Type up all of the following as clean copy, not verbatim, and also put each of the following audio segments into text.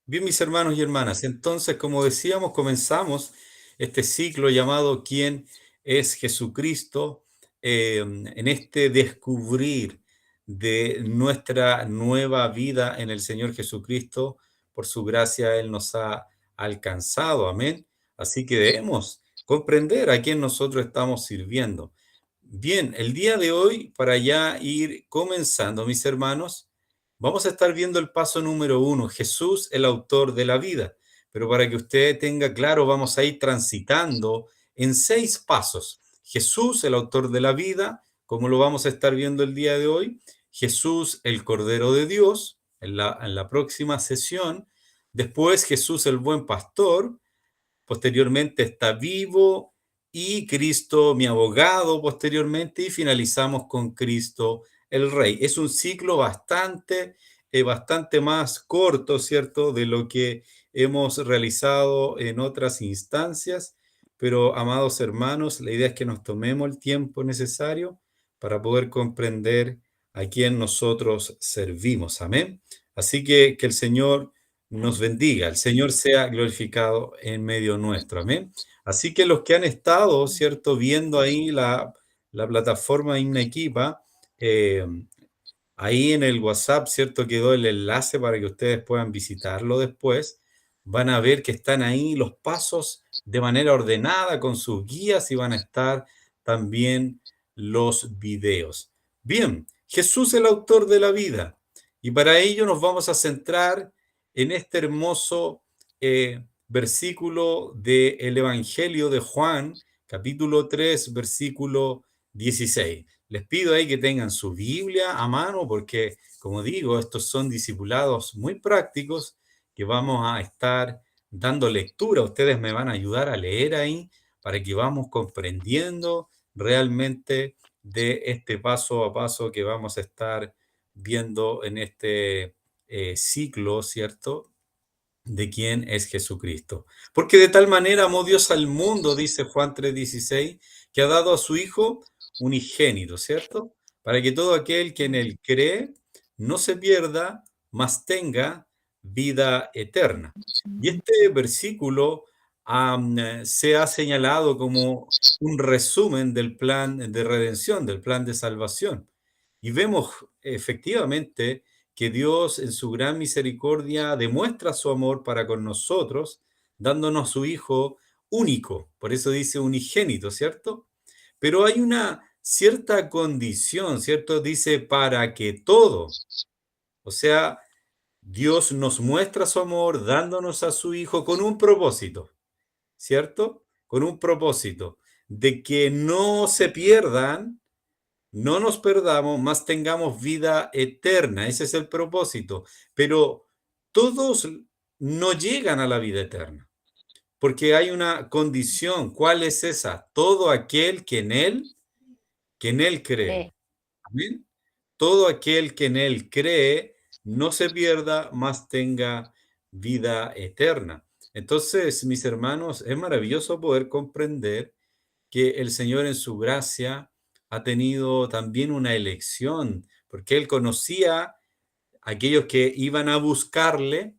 Bien, mis hermanos y hermanas, entonces, como decíamos, comenzamos este ciclo llamado ¿Quién es Jesucristo? En este descubrir de nuestra nueva vida en el Señor Jesucristo, por su gracia Él nos ha alcanzado, amén. Así que debemos comprender a quién nosotros estamos sirviendo. Bien, el día de hoy, para ya ir comenzando, mis hermanos, vamos a estar viendo el paso número 1, Jesús, el autor de la vida. Pero para que usted tenga claro, vamos a ir transitando en 6 pasos. Jesús, el autor de la vida, como lo vamos a estar viendo el día de hoy. Jesús, el Cordero de Dios, en la próxima sesión. Después, Jesús, el buen pastor. Posteriormente está vivo y Cristo, mi abogado, posteriormente, y finalizamos con Cristo, el Rey. Es un ciclo bastante más corto, ¿cierto?, de lo que hemos realizado en otras instancias, pero amados hermanos, la idea es que nos tomemos el tiempo necesario para poder comprender a quién nosotros servimos. Amén. Así que el Señor nos bendiga, el Señor sea glorificado en medio nuestro, amén. Así que los que han estado, ¿cierto?, viendo ahí la plataforma Innequipa, eh, ahí en el WhatsApp, ¿cierto?, quedó el enlace para que ustedes puedan visitarlo después. Van a ver que están ahí los pasos de manera ordenada con sus guías y van a estar también los videos. Bien, Jesús el autor de la vida. Y para ello nos vamos a centrar en este hermoso versículo del Evangelio de Juan, capítulo 3, versículo 16. Les pido ahí que tengan su Biblia a mano porque, como digo, estos son discipulados muy prácticos que vamos a estar dando lectura. Ustedes me van a ayudar a leer ahí para que vamos comprendiendo realmente de este paso a paso que vamos a estar viendo en este ciclo, ¿cierto?, de quién es Jesucristo. Porque de tal manera amó Dios al mundo, dice Juan 3:16, que ha dado a su Hijo unigénito, ¿cierto? Para que todo aquel que en él cree no se pierda, mas tenga vida eterna. Y este versículo se ha señalado como un resumen del plan de redención, del plan de salvación. Y vemos efectivamente que Dios en su gran misericordia demuestra su amor para con nosotros, dándonos su Hijo único, por eso dice unigénito, ¿cierto? Pero hay una cierta condición, ¿cierto? Dice para que todo, o sea, Dios nos muestra su amor dándonos a su Hijo con un propósito, ¿cierto? Con un propósito de que no se pierdan, no nos perdamos, más tengamos vida eterna. Ese es el propósito. Pero todos no llegan a la vida eterna, porque hay una condición. ¿Cuál es esa? Todo aquel que en él cree. Cree. Amén. Todo aquel que en él cree no se pierda, más tenga vida eterna. Entonces, mis hermanos, es maravilloso poder comprender que el Señor en su gracia ha tenido también una elección, porque Él conocía a aquellos que iban a buscarle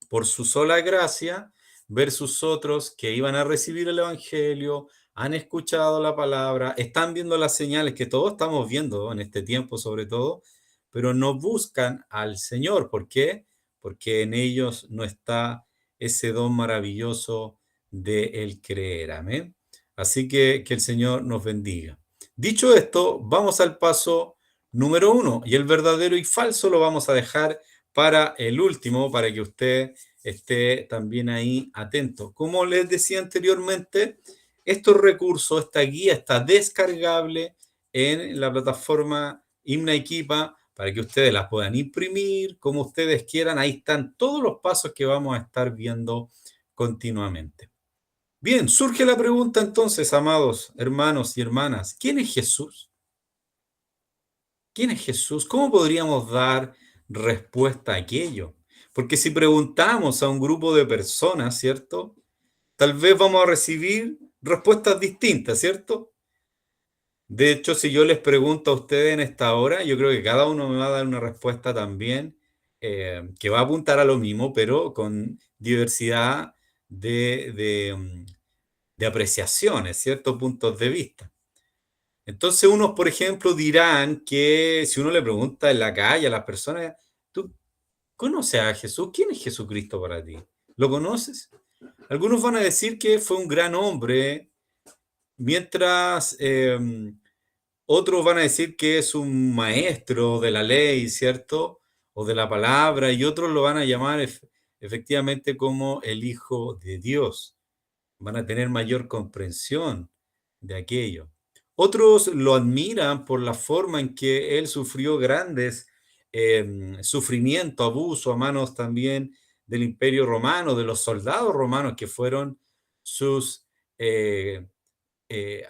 por su sola gracia versus otros que iban a recibir el Evangelio, han escuchado la palabra, están viendo las señales que todos estamos viendo en este tiempo sobre todo, pero no buscan al Señor. ¿Por qué? Porque en ellos no está ese don maravilloso de el creer. Amén. Así que el Señor nos bendiga. Dicho esto, vamos al paso número 1 y el verdadero y falso lo vamos a dejar para el último, para que usted esté también ahí atento. Como les decía anteriormente, estos recursos, esta guía está descargable en la plataforma Himna Equipa para que ustedes las puedan imprimir como ustedes quieran. Ahí están todos los pasos que vamos a estar viendo continuamente. Bien, surge la pregunta entonces, amados hermanos y hermanas, ¿quién es Jesús? ¿Quién es Jesús? ¿Cómo podríamos dar respuesta a aquello? Porque si preguntamos a un grupo de personas, ¿cierto? Tal vez vamos a recibir respuestas distintas, ¿cierto? De hecho, si yo les pregunto a ustedes en esta hora, yo creo que cada uno me va a dar una respuesta también que va a apuntar a lo mismo, pero con diversidad de apreciaciones, ciertos puntos de vista. Entonces unos, por ejemplo, dirán que si uno le pregunta en la calle a las personas, ¿tú conoces a Jesús? ¿Quién es Jesucristo para ti? ¿Lo conoces? Algunos van a decir que fue un gran hombre, mientras otros van a decir que es un maestro de la ley, ¿cierto? O de la palabra, y otros lo van a llamar efectivamente como el Hijo de Dios. Van a tener mayor comprensión de aquello. Otros lo admiran por la forma en que él sufrió grandes sufrimiento, abuso a manos también del Imperio Romano, de los soldados romanos que fueron sus eh,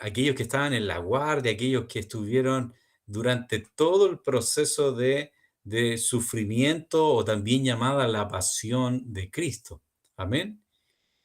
aquellos que estaban en la guardia, aquellos que estuvieron durante todo el proceso de sufrimiento o también llamada la pasión de Cristo. Amén.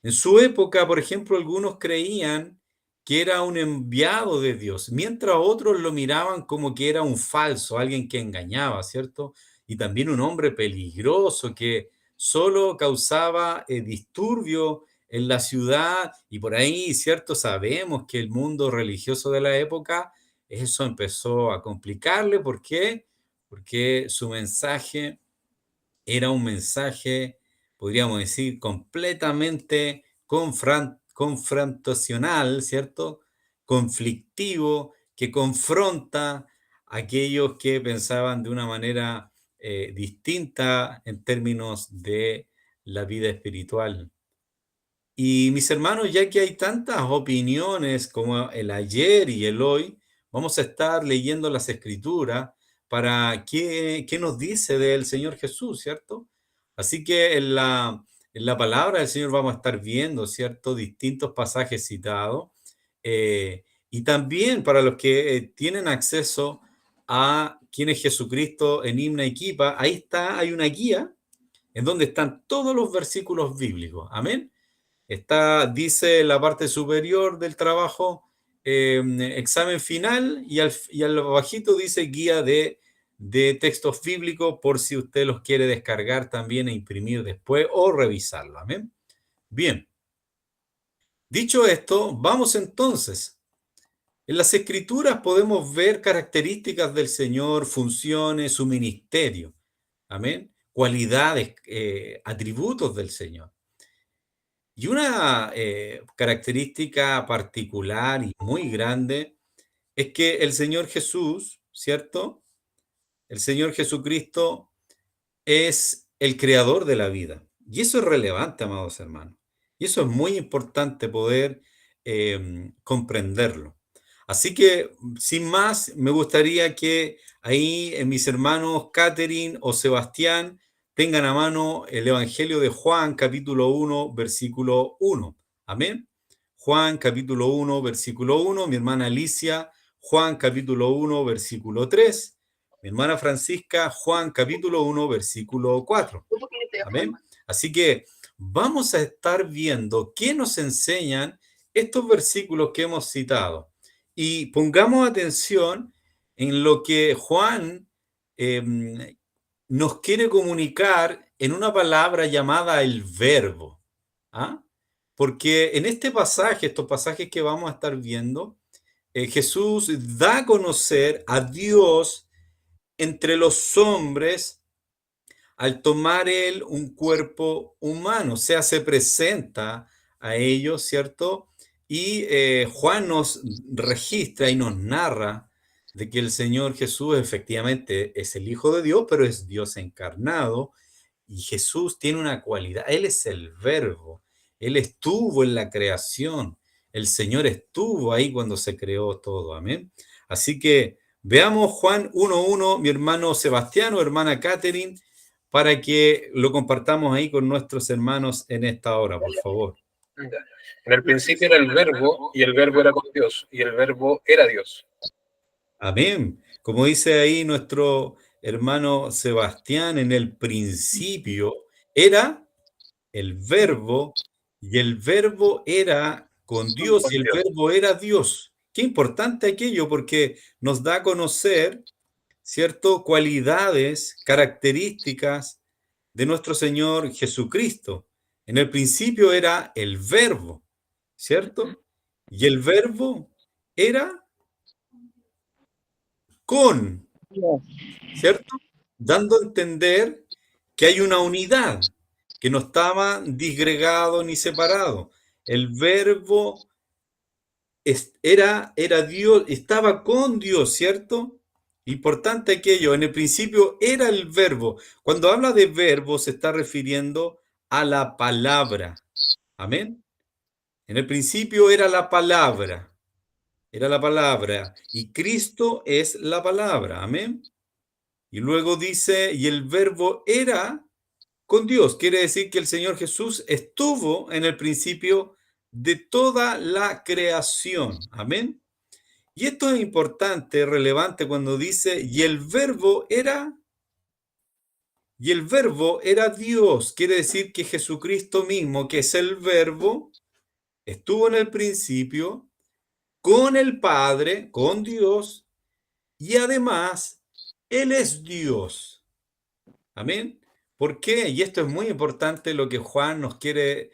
En su época, por ejemplo, algunos creían que era un enviado de Dios, mientras otros lo miraban como que era un falso, alguien que engañaba, ¿cierto? Y también un hombre peligroso que solo causaba disturbio en la ciudad y por ahí, ¿cierto? Sabemos que el mundo religioso de la época, eso empezó a complicarle. ¿Por qué? Porque su mensaje era un mensaje, podríamos decir, completamente confrontacional, ¿cierto? Conflictivo, que confronta a aquellos que pensaban de una manera distinta en términos de la vida espiritual. Y mis hermanos, ya que hay tantas opiniones como el ayer y el hoy, vamos a estar leyendo las escrituras para qué nos dice del Señor Jesús, ¿cierto? Así que en la palabra del Señor vamos a estar viendo, ¿cierto? Distintos pasajes citados. Y también para los que tienen acceso a quién es Jesucristo en Himna y Kipa, ahí está, hay una guía en donde están todos los versículos bíblicos. Amén. Está, dice la parte superior del trabajo, examen final, y al bajito dice guía de textos bíblicos por si usted los quiere descargar también e imprimir después o revisarlo. Amén. Bien, dicho esto, vamos entonces. En las escrituras podemos ver características del Señor, funciones, su ministerio. Amén. Cualidades, atributos del Señor. Y una característica particular y muy grande es que el Señor Jesús, ¿cierto? El Señor Jesucristo es el creador de la vida. Y eso es relevante, amados hermanos. Y eso es muy importante poder comprenderlo. Así que, sin más, me gustaría que ahí mis hermanos Catherine o Sebastián tengan a mano el Evangelio de Juan, capítulo 1, versículo 1. Amén. Juan, capítulo 1, versículo 1. Mi hermana Alicia, Juan, capítulo 1, versículo 3. Mi hermana Francisca, Juan capítulo 1, versículo 4. Amén. Así que vamos a estar viendo qué nos enseñan estos versículos que hemos citado. Y pongamos atención en lo que Juan nos quiere comunicar en una palabra llamada el verbo. ¿Ah? Porque en este pasaje, estos pasajes que vamos a estar viendo, Jesús da a conocer a Dios entre los hombres al tomar él un cuerpo humano, o sea, se presenta a ellos, ¿cierto? Y Juan nos registra y nos narra de que el Señor Jesús efectivamente es el Hijo de Dios, pero es Dios encarnado, y Jesús tiene una cualidad, Él es el Verbo, Él estuvo en la creación, el Señor estuvo ahí cuando se creó todo, amén. Así que veamos Juan 1.1, mi hermano Sebastián o hermana Catherine, para que lo compartamos ahí con nuestros hermanos en esta hora, por favor. En el principio era el verbo, y el verbo era con Dios, y el verbo era Dios. Amén. Como dice ahí nuestro hermano Sebastián, en el principio era el verbo, y el verbo era con Dios, y el verbo era Dios. Qué importante aquello, porque nos da a conocer, ¿cierto? Cualidades, características de nuestro Señor Jesucristo. En el principio era el Verbo, ¿cierto? Y el Verbo era con, Dios. ¿cierto? Dando a entender que hay una unidad, que no estaba disgregado ni separado. El Verbo era Dios, estaba con Dios, ¿cierto? Importante aquello, en el principio era el verbo. Cuando habla de verbo se está refiriendo a la palabra. Amén. En el principio era la palabra, y Cristo es la palabra. Amén. Y luego dice, y el verbo era con Dios. Quiere decir que el Señor Jesús estuvo en el principio de toda la creación. Amén. Y esto es importante, relevante cuando dice, y el verbo era Dios. Quiere decir que Jesucristo mismo, que es el verbo, estuvo en el principio con el Padre, con Dios, y además, Él es Dios. Amén. ¿Por qué? Y esto es muy importante lo que Juan nos quiere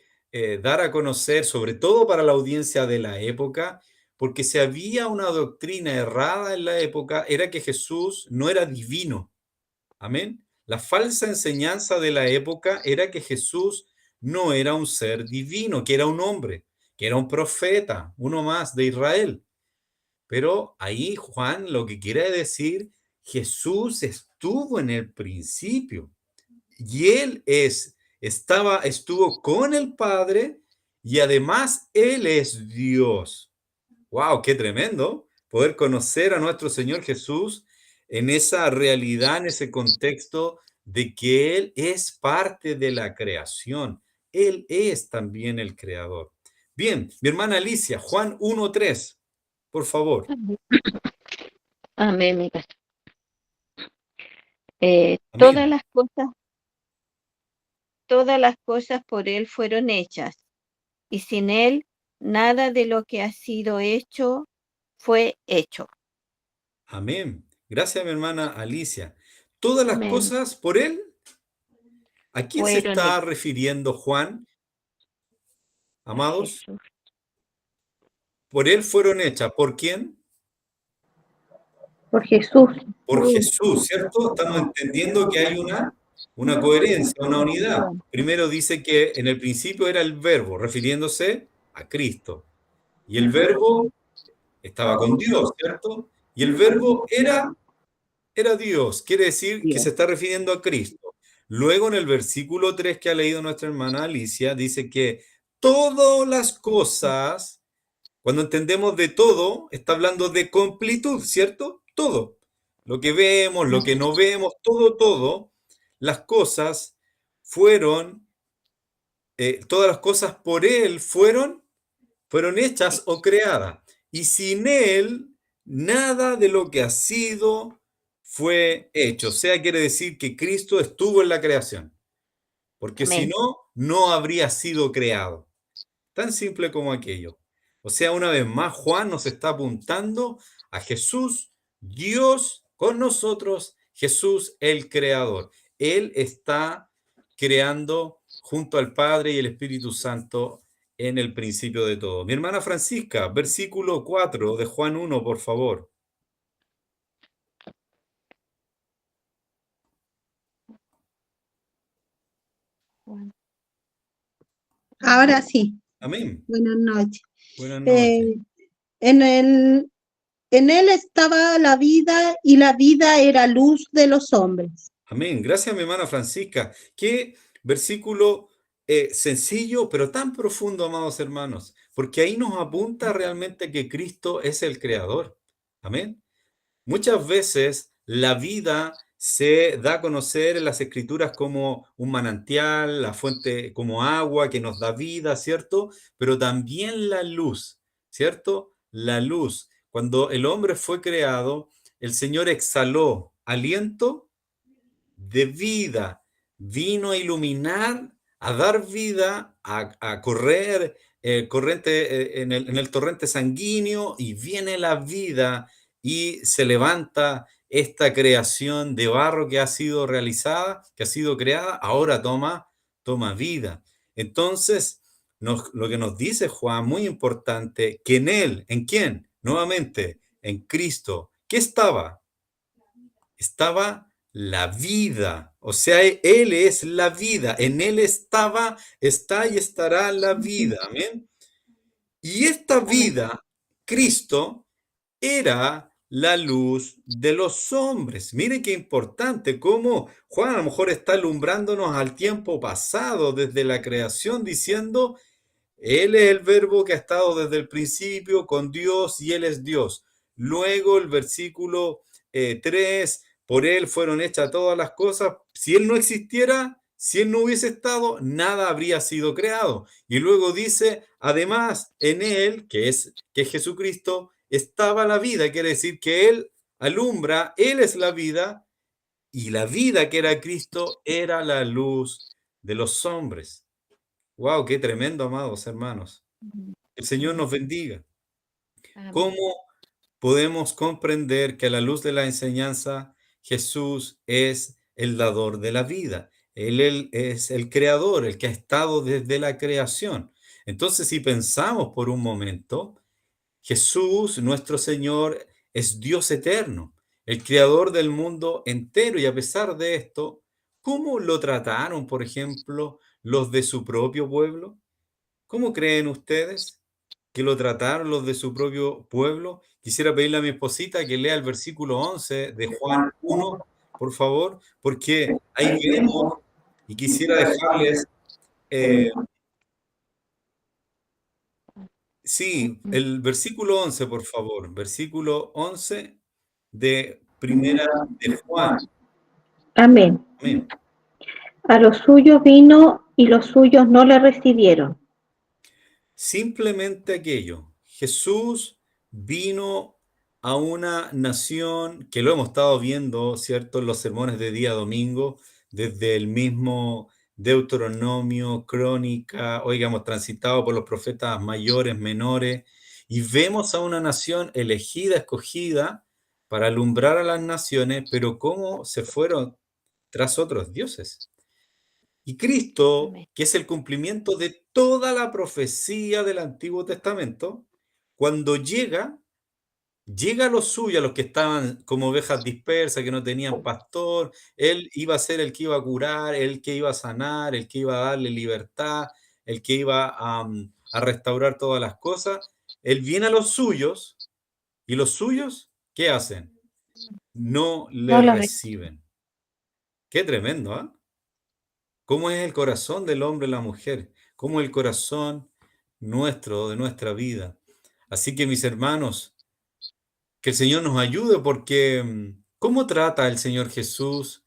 dar a conocer, sobre todo para la audiencia de la época, porque si había una doctrina errada en la época, era que Jesús no era divino. Amén. La falsa enseñanza de la época era que Jesús no era un ser divino, que era un hombre, que era un profeta, uno más de Israel. Pero ahí Juan lo que quiere decir, Jesús estuvo en el principio. Y estuvo con el Padre y además Él es Dios. ¡Wow! ¡Qué tremendo! Poder conocer a nuestro Señor Jesús en esa realidad, en ese contexto de que Él es parte de la creación. Él es también el creador. Bien, mi hermana Alicia, Juan 1:3, por favor. Amén, mi pastor. Amén. Todas las cosas por Él fueron hechas, y sin Él nada de lo que ha sido hecho fue hecho. Amén. Gracias, mi hermana Alicia. Todas las Amén. cosas por Él. ¿A quién se Fueron está hechas. refiriendo Juan, A amados? Jesús. Por Él fueron hechas. ¿Por quién? Por Jesús. Por Jesús, ¿cierto? Estamos entendiendo que hay una coherencia, una unidad. Primero dice que en el principio era el verbo, refiriéndose a Cristo. Y el verbo estaba con Dios, ¿cierto? Y el verbo era Dios, quiere decir que se está refiriendo a Cristo. Luego en el versículo 3 que ha leído nuestra hermana Alicia, dice que todas las cosas, cuando entendemos de todo, está hablando de completud, ¿cierto? Todo. Lo que vemos, lo que no vemos, todo, las cosas fueron, todas las cosas por Él fueron hechas o creadas. Y sin Él, nada de lo que ha sido fue hecho. O sea, quiere decir que Cristo estuvo en la creación. Porque si Amén. no, no habría sido creado. Tan simple como aquello. O sea, una vez más, Juan nos está apuntando a Jesús, Dios con nosotros, Jesús el Creador. Él está creando junto al Padre y el Espíritu Santo en el principio de todo. Mi hermana Francisca, versículo 4 de Juan 1, por favor. Ahora sí. Amén. Buenas noches. Buenas noches. En él estaba la vida y la vida era luz de los hombres. Amén. Gracias, mi hermana Francisca. Qué versículo sencillo, pero tan profundo, amados hermanos, porque ahí nos apunta realmente que Cristo es el creador. Amén. Muchas veces la vida se da a conocer en las escrituras como un manantial, la fuente como agua que nos da vida, ¿cierto? Pero también la luz, ¿cierto? La luz. Cuando el hombre fue creado, el Señor exhaló aliento de vida, vino a iluminar, a dar vida, a correr corriente, en el torrente sanguíneo y viene la vida y se levanta esta creación de barro que ha sido realizada, que ha sido creada, ahora toma vida. Entonces, lo que nos dice Juan, muy importante, que en él, ¿en quién? Nuevamente, en Cristo. ¿Qué estaba? Estaba la vida. O sea, Él es la vida. En Él estaba, está y estará la vida. Amén. Y esta vida, Cristo, era la luz de los hombres. Miren qué importante, cómo Juan a lo mejor está alumbrándonos al tiempo pasado, desde la creación, diciendo, Él es el verbo que ha estado desde el principio con Dios y Él es Dios. Luego el versículo 3, por Él fueron hechas todas las cosas. Si Él no existiera, si Él no hubiese estado, nada habría sido creado. Y luego dice, además, en Él, que es Jesucristo, estaba la vida. Quiere decir que Él alumbra, Él es la vida, y la vida que era Cristo era la luz de los hombres. Wow, qué tremendo, amados hermanos. El Señor nos bendiga. Amén. ¿Cómo podemos comprender que a la luz de la enseñanza Jesús es el dador de la vida? Él es el creador, el que ha estado desde la creación. Entonces, si pensamos por un momento, Jesús, nuestro Señor, es Dios eterno, el creador del mundo entero. Y a pesar de esto, ¿cómo lo trataron, por ejemplo, los de su propio pueblo? ¿Cómo creen ustedes que lo trataron los de su propio pueblo? Quisiera pedirle a mi esposita que lea el versículo 11 de Juan 1, por favor, porque ahí vemos, y quisiera dejarles, sí, el versículo 11, por favor, versículo 11 de primera de Juan. Amén. Amén. A los suyos vino y los suyos no le recibieron. Simplemente aquello. Jesús vino a una nación que lo hemos estado viendo, ¿cierto?, en los sermones de día domingo, desde el mismo Deuteronomio, Crónica, hoy hemos transitado por los profetas mayores, menores, y vemos a una nación elegida, escogida, para alumbrar a las naciones, pero cómo se fueron tras otros dioses. Y Cristo, Amén. que es el cumplimiento de toda la profecía del Antiguo Testamento, cuando llega a los suyos, a los que estaban como ovejas dispersas, que no tenían pastor. Él iba a ser el que iba a curar, el que iba a sanar, el que iba a darle libertad, el que iba a restaurar todas las cosas. Él viene a los suyos, y los suyos, ¿qué hacen? No le No lo reciben. Qué tremendo, ¿ah? ¿Cómo es el corazón del hombre y la mujer? ¿Cómo es el corazón nuestro, de nuestra vida? Así que, mis hermanos, que el Señor nos ayude, porque ¿cómo trata el Señor Jesús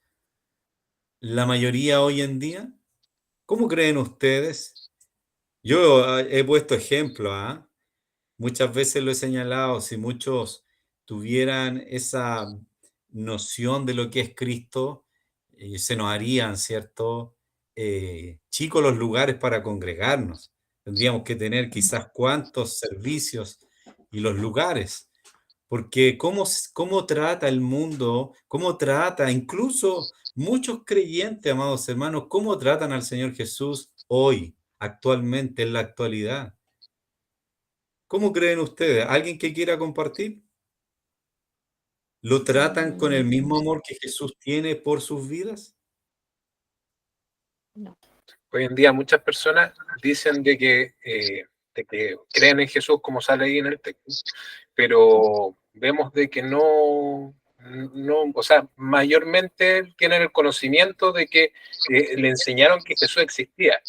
la mayoría hoy en día? ¿Cómo creen ustedes? Yo he puesto ejemplo, ¿ah? Muchas veces lo he señalado, si muchos tuvieran esa noción de lo que es Cristo, se nos harían, ¿cierto? Chicos los lugares para congregarnos. Tendríamos que tener quizás cuantos servicios y los lugares, porque cómo trata el mundo, cómo trata incluso muchos creyentes, amados hermanos, cómo tratan al Señor Jesús hoy, actualmente, en la actualidad. ¿Cómo creen ustedes? ¿Alguien que quiera compartir? ¿Lo tratan con el mismo amor que Jesús tiene por sus vidas? No. Hoy en día muchas personas dicen de que creen en Jesús como sale ahí en el texto, pero vemos de que no, o sea, mayormente tienen el conocimiento de que le enseñaron que Jesús existía,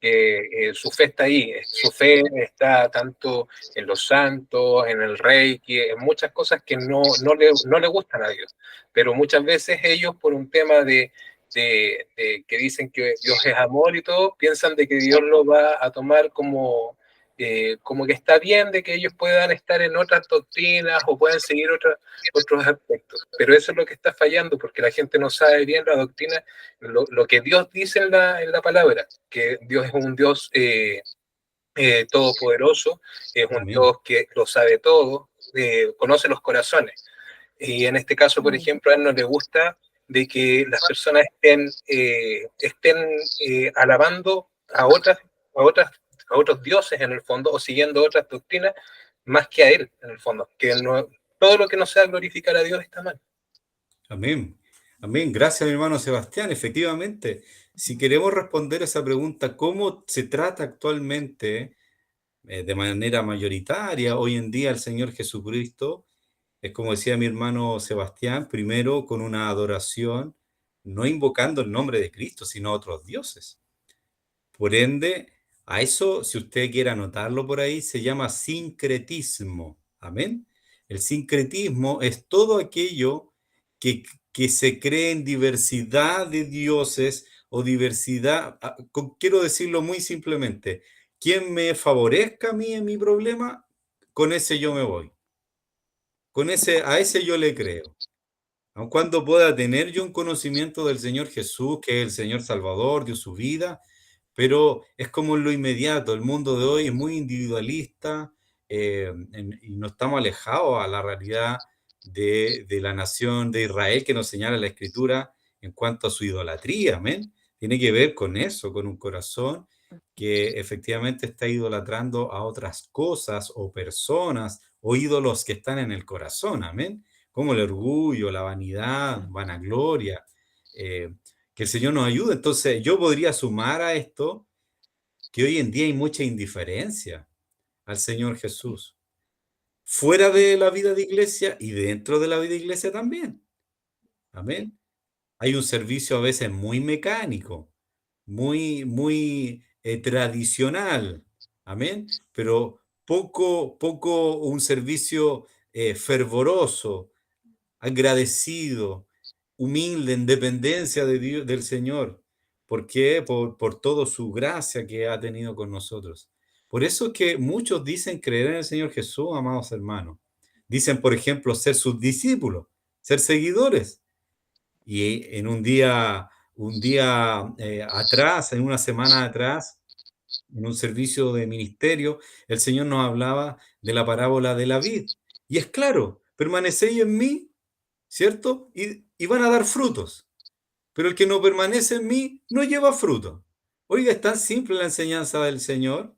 que su fe está ahí, su fe está tanto en los santos, en el Reiki, en muchas cosas que no le gustan a Dios, pero muchas veces ellos por un tema de que dicen que Dios es amor y todo, piensan de que Dios lo va a tomar como que está bien de que ellos puedan estar en otras doctrinas o puedan seguir otros aspectos. Pero eso es lo que está fallando, porque la gente no sabe bien la doctrina, lo que Dios dice en la palabra, que Dios es un Dios todopoderoso, es un Amén. Dios que lo sabe todo, conoce los corazones. Y en este caso, por ejemplo, a él no le gusta de que las personas estén alabando a otros dioses en el fondo, o siguiendo otras doctrinas, más que a él en el fondo. Que no, todo lo que no sea glorificar a Dios está mal. Amén. Amén. Gracias, mi hermano Sebastián. Efectivamente, si queremos responder esa pregunta, ¿cómo se trata actualmente, de manera mayoritaria, hoy en día al Señor Jesucristo? Es como decía mi hermano Sebastián, primero con una adoración, no invocando el nombre de Cristo, sino a otros dioses. Por ende, a eso, si usted quiere anotarlo por ahí, se llama sincretismo. Amén. El sincretismo es todo aquello que, que se cree en diversidad de dioses o diversidad. Quiero decirlo muy simplemente. Quien me favorezca a mí en mi problema, con ese yo me voy. A ese yo le creo. Aun cuando pueda tener yo un conocimiento del Señor Jesús, que es el Señor Salvador de su vida, pero es como en lo inmediato. El mundo de hoy es muy individualista, y no estamos alejados a la realidad de la nación de Israel que nos señala la Escritura en cuanto a su idolatría. Amén. Tiene que ver con eso, con un corazón que efectivamente está idolatrando a otras cosas o personas o ídolos que están en el corazón. Amén. Como el orgullo, la vanidad, vanagloria. Que el Señor nos ayude. Entonces, yo podría sumar a esto que hoy en día hay mucha indiferencia al Señor Jesús, fuera de la vida de iglesia y dentro de la vida de iglesia también. Amén. Hay un servicio a veces muy mecánico, muy tradicional. Amén. Pero poco un servicio fervoroso, agradecido, humilde, en dependencia de Dios, del Señor. ¿Por qué? Por toda su gracia que ha tenido con nosotros. Por eso es que muchos dicen creer en el Señor Jesús, amados hermanos. Dicen, por ejemplo, ser sus discípulos, ser seguidores. Y en un día atrás, en una semana atrás, en un servicio de ministerio, el Señor nos hablaba de la parábola de la vid. Y es claro, permanecéis en mí, ¿cierto? Y van a dar frutos. Pero el que no permanece en mí no lleva fruto. Oiga, es tan simple la enseñanza del Señor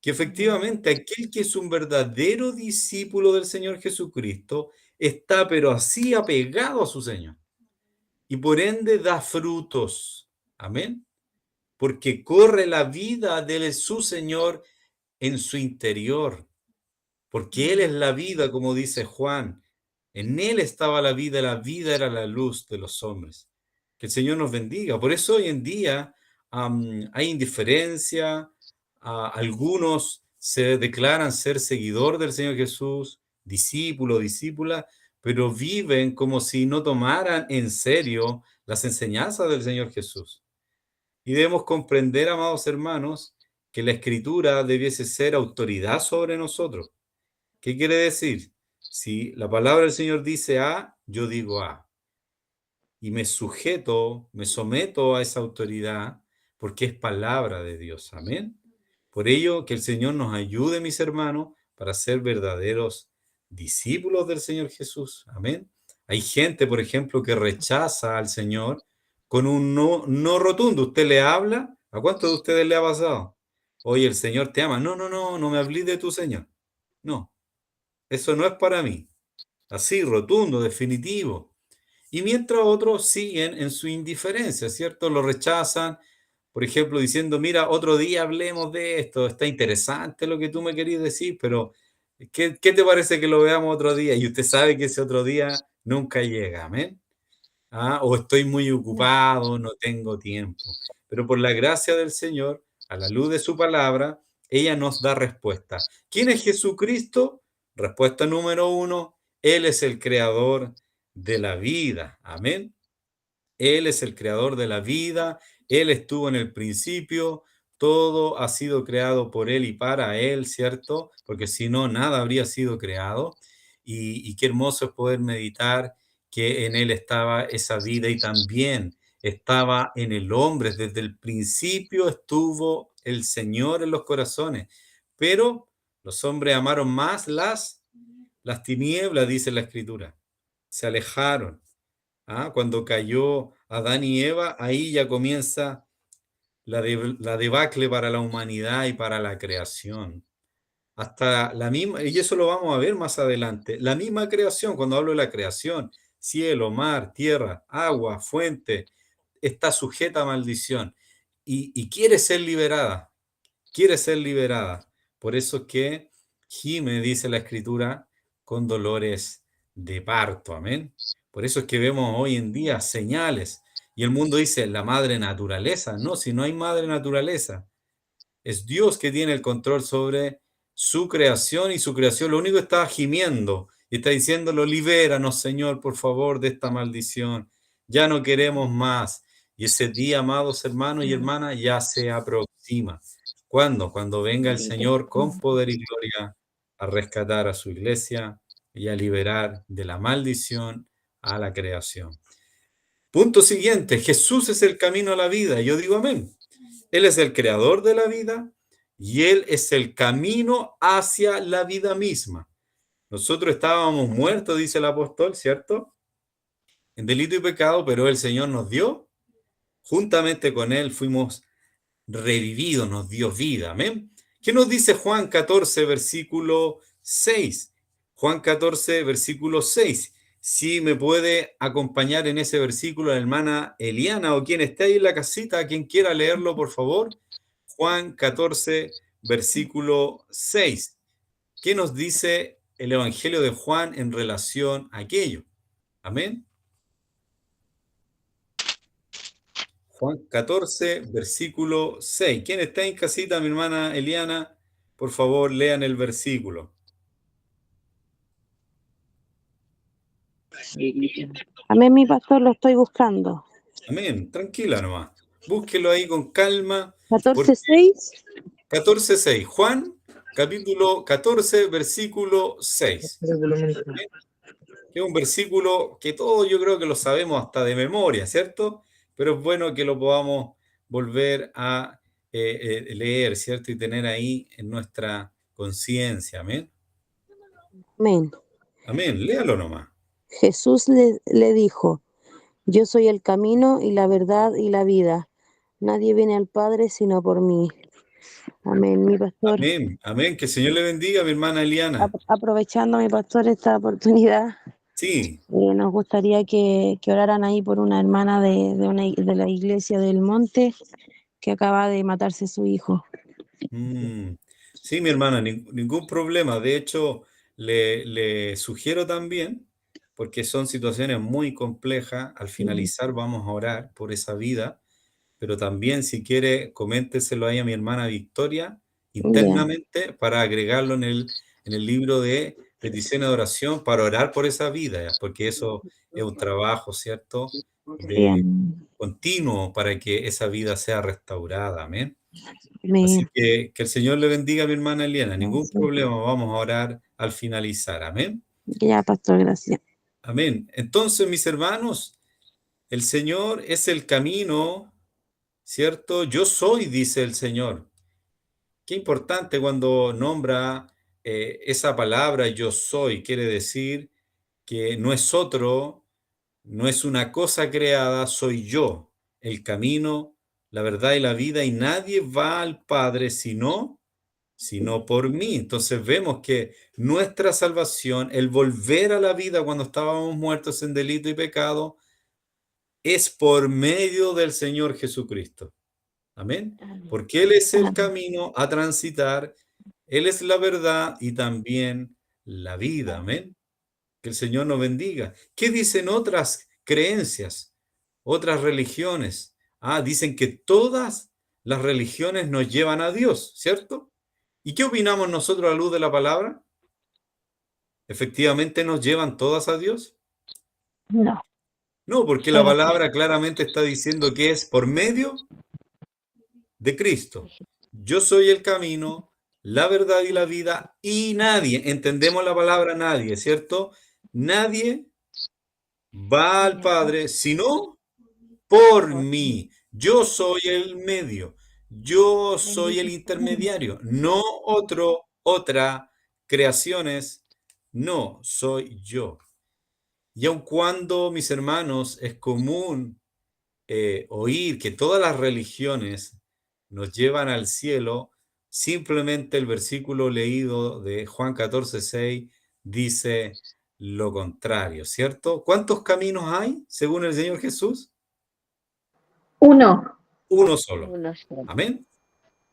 que efectivamente aquel que es un verdadero discípulo del Señor Jesucristo está pero así apegado a su Señor y por ende da frutos. Amén. Porque corre la vida de su Señor en su interior. Porque Él es la vida, como dice Juan. En Él estaba la vida era la luz de los hombres. Que el Señor nos bendiga. Por eso hoy en día hay indiferencia. Algunos se declaran ser seguidor del Señor Jesús, discípulo, discípula, pero viven como si no tomaran en serio las enseñanzas del Señor Jesús. Y debemos comprender, amados hermanos, que la Escritura debiese ser autoridad sobre nosotros. ¿Qué quiere decir? Si la palabra del Señor dice A, yo digo A. Y me someto a esa autoridad porque es palabra de Dios. Amén. Por ello, que el Señor nos ayude, mis hermanos, para ser verdaderos discípulos del Señor Jesús. Amén. Hay gente, por ejemplo, que rechaza al Señor con un no rotundo. Usted le habla, ¿a cuántos de ustedes le ha pasado? Oye, el Señor te ama. No me hables de tu Señor. No, eso no es para mí. Así, rotundo, definitivo. Y mientras otros siguen en su indiferencia, ¿cierto? Lo rechazan, por ejemplo, diciendo, mira, otro día hablemos de esto, está interesante lo que tú me querías decir, pero ¿qué te parece que lo veamos otro día? Y usted sabe que ese otro día nunca llega, ¿amén? O estoy muy ocupado, no tengo tiempo. Pero por la gracia del Señor, a la luz de su palabra, ella nos da respuesta. ¿Quién es Jesucristo? Respuesta número 1, Él es el creador de la vida. Amén. Él es el creador de la vida, Él estuvo en el principio, todo ha sido creado por Él y para Él, ¿cierto? Porque si no, nada habría sido creado. Y qué hermoso es poder meditar que en Él estaba esa vida y también estaba en el hombre. Desde el principio estuvo el Señor en los corazones, pero los hombres amaron más las tinieblas, dice la Escritura. se alejaron. Cuando cayó Adán y Eva, ahí ya comienza la debacle para la humanidad y para la creación. Hasta la misma, y eso lo vamos a ver más adelante, la misma creación, cuando hablo de la creación, cielo, mar, tierra, agua, fuente, está sujeta a maldición y quiere ser liberada, quiere ser liberada. Por eso es que gime, dice la Escritura, con dolores de parto, amén. Por eso es que vemos hoy en día señales, y el mundo dice la madre naturaleza. No, si no hay madre naturaleza, es Dios que tiene el control sobre su creación, y su creación lo único que está gimiendo y está diciéndolo: libéranos, Señor, por favor, de esta maldición. Ya no queremos más. Y ese día, amados hermanos y hermanas, ya se aproxima. ¿Cuándo? Cuando venga el Señor con poder y gloria a rescatar a su iglesia y a liberar de la maldición a la creación. Punto siguiente: Jesús es el camino a la vida. Yo digo amén. Él es el creador de la vida y Él es el camino hacia la vida misma. Nosotros estábamos muertos, dice el apóstol, ¿cierto? En delito y pecado, pero el Señor nos dio, juntamente con Él fuimos revividos, nos dio vida. Amén. ¿Qué nos dice Juan 14, versículo 6? Juan 14, versículo 6. Si me puede acompañar en ese versículo la hermana Eliana, o quien esté ahí en la casita, quien quiera leerlo, por favor. Juan 14, versículo 6. ¿Qué nos dice el Evangelio de Juan en relación a aquello? Amén. Juan 14, versículo 6. ¿Quién está en casita, mi hermana Eliana? Por favor, lean el versículo. Amén, mi pastor, lo estoy buscando. Amén. Tranquila nomás. Búsquelo ahí con calma. 14:6. 14:6. Juan, capítulo 14, versículo 6. Es un versículo que todos yo creo que lo sabemos hasta de memoria, ¿cierto? Pero es bueno que lo podamos volver a leer, ¿cierto? Y tener ahí en nuestra conciencia. Amén. Amén. Amén. Léalo nomás. Jesús le dijo: yo soy el camino y la verdad y la vida. Nadie viene al Padre sino por mí. Amén, mi pastor. Amén. Amén. Que el Señor le bendiga, mi hermana Eliana. Aprovechando, mi pastor, esta oportunidad, Sí. nos gustaría que oraran ahí por una hermana de la iglesia del Monte que acaba de matarse su hijo. Sí, mi hermana, ningún problema. De hecho, le sugiero también, porque son situaciones muy complejas, al finalizar vamos a orar por esa vida, pero también si quiere, coménteselo ahí a mi hermana Victoria internamente para agregarlo en el libro de peticiones de oración para orar por esa vida, porque eso es un trabajo, ¿cierto? Continuo para que esa vida sea restaurada. Amén. Así que el Señor le bendiga a mi hermana Eliana. Ningún problema, vamos a orar al finalizar. Amén. Ya, pastor, gracias. Amén. Entonces, mis hermanos, el Señor es el camino, ¿cierto? Yo soy, dice el Señor. Qué importante cuando nombra esa palabra yo soy. Quiere decir que no es otro, no es una cosa creada, soy yo, el camino, la verdad y la vida, y nadie va al Padre sino por mí. Entonces vemos que nuestra salvación, el volver a la vida cuando estábamos muertos en delito y pecado, es por medio del Señor Jesucristo. Amén. Porque Él es el camino a transitar, Él es la verdad y también la vida. Amén. Que el Señor nos bendiga. ¿Qué dicen otras creencias, otras religiones? Dicen que todas las religiones nos llevan a Dios, ¿cierto? ¿Y qué opinamos nosotros a la luz de la palabra? ¿Efectivamente nos llevan todas a Dios? No. No, porque la palabra claramente está diciendo que es por medio de Cristo. Yo soy el camino, la verdad y la vida, y nadie, entendemos la palabra nadie, ¿cierto? Nadie va al Padre sino por mí. Yo soy el medio, yo soy el intermediario, no otra, creaciones, no, soy yo. Y aun cuando, mis hermanos, es común oír que todas las religiones nos llevan al cielo, simplemente el versículo leído de Juan 14:6 dice lo contrario, ¿cierto? ¿Cuántos caminos hay según el Señor Jesús? Uno. Uno solo. Uno solo. Amén.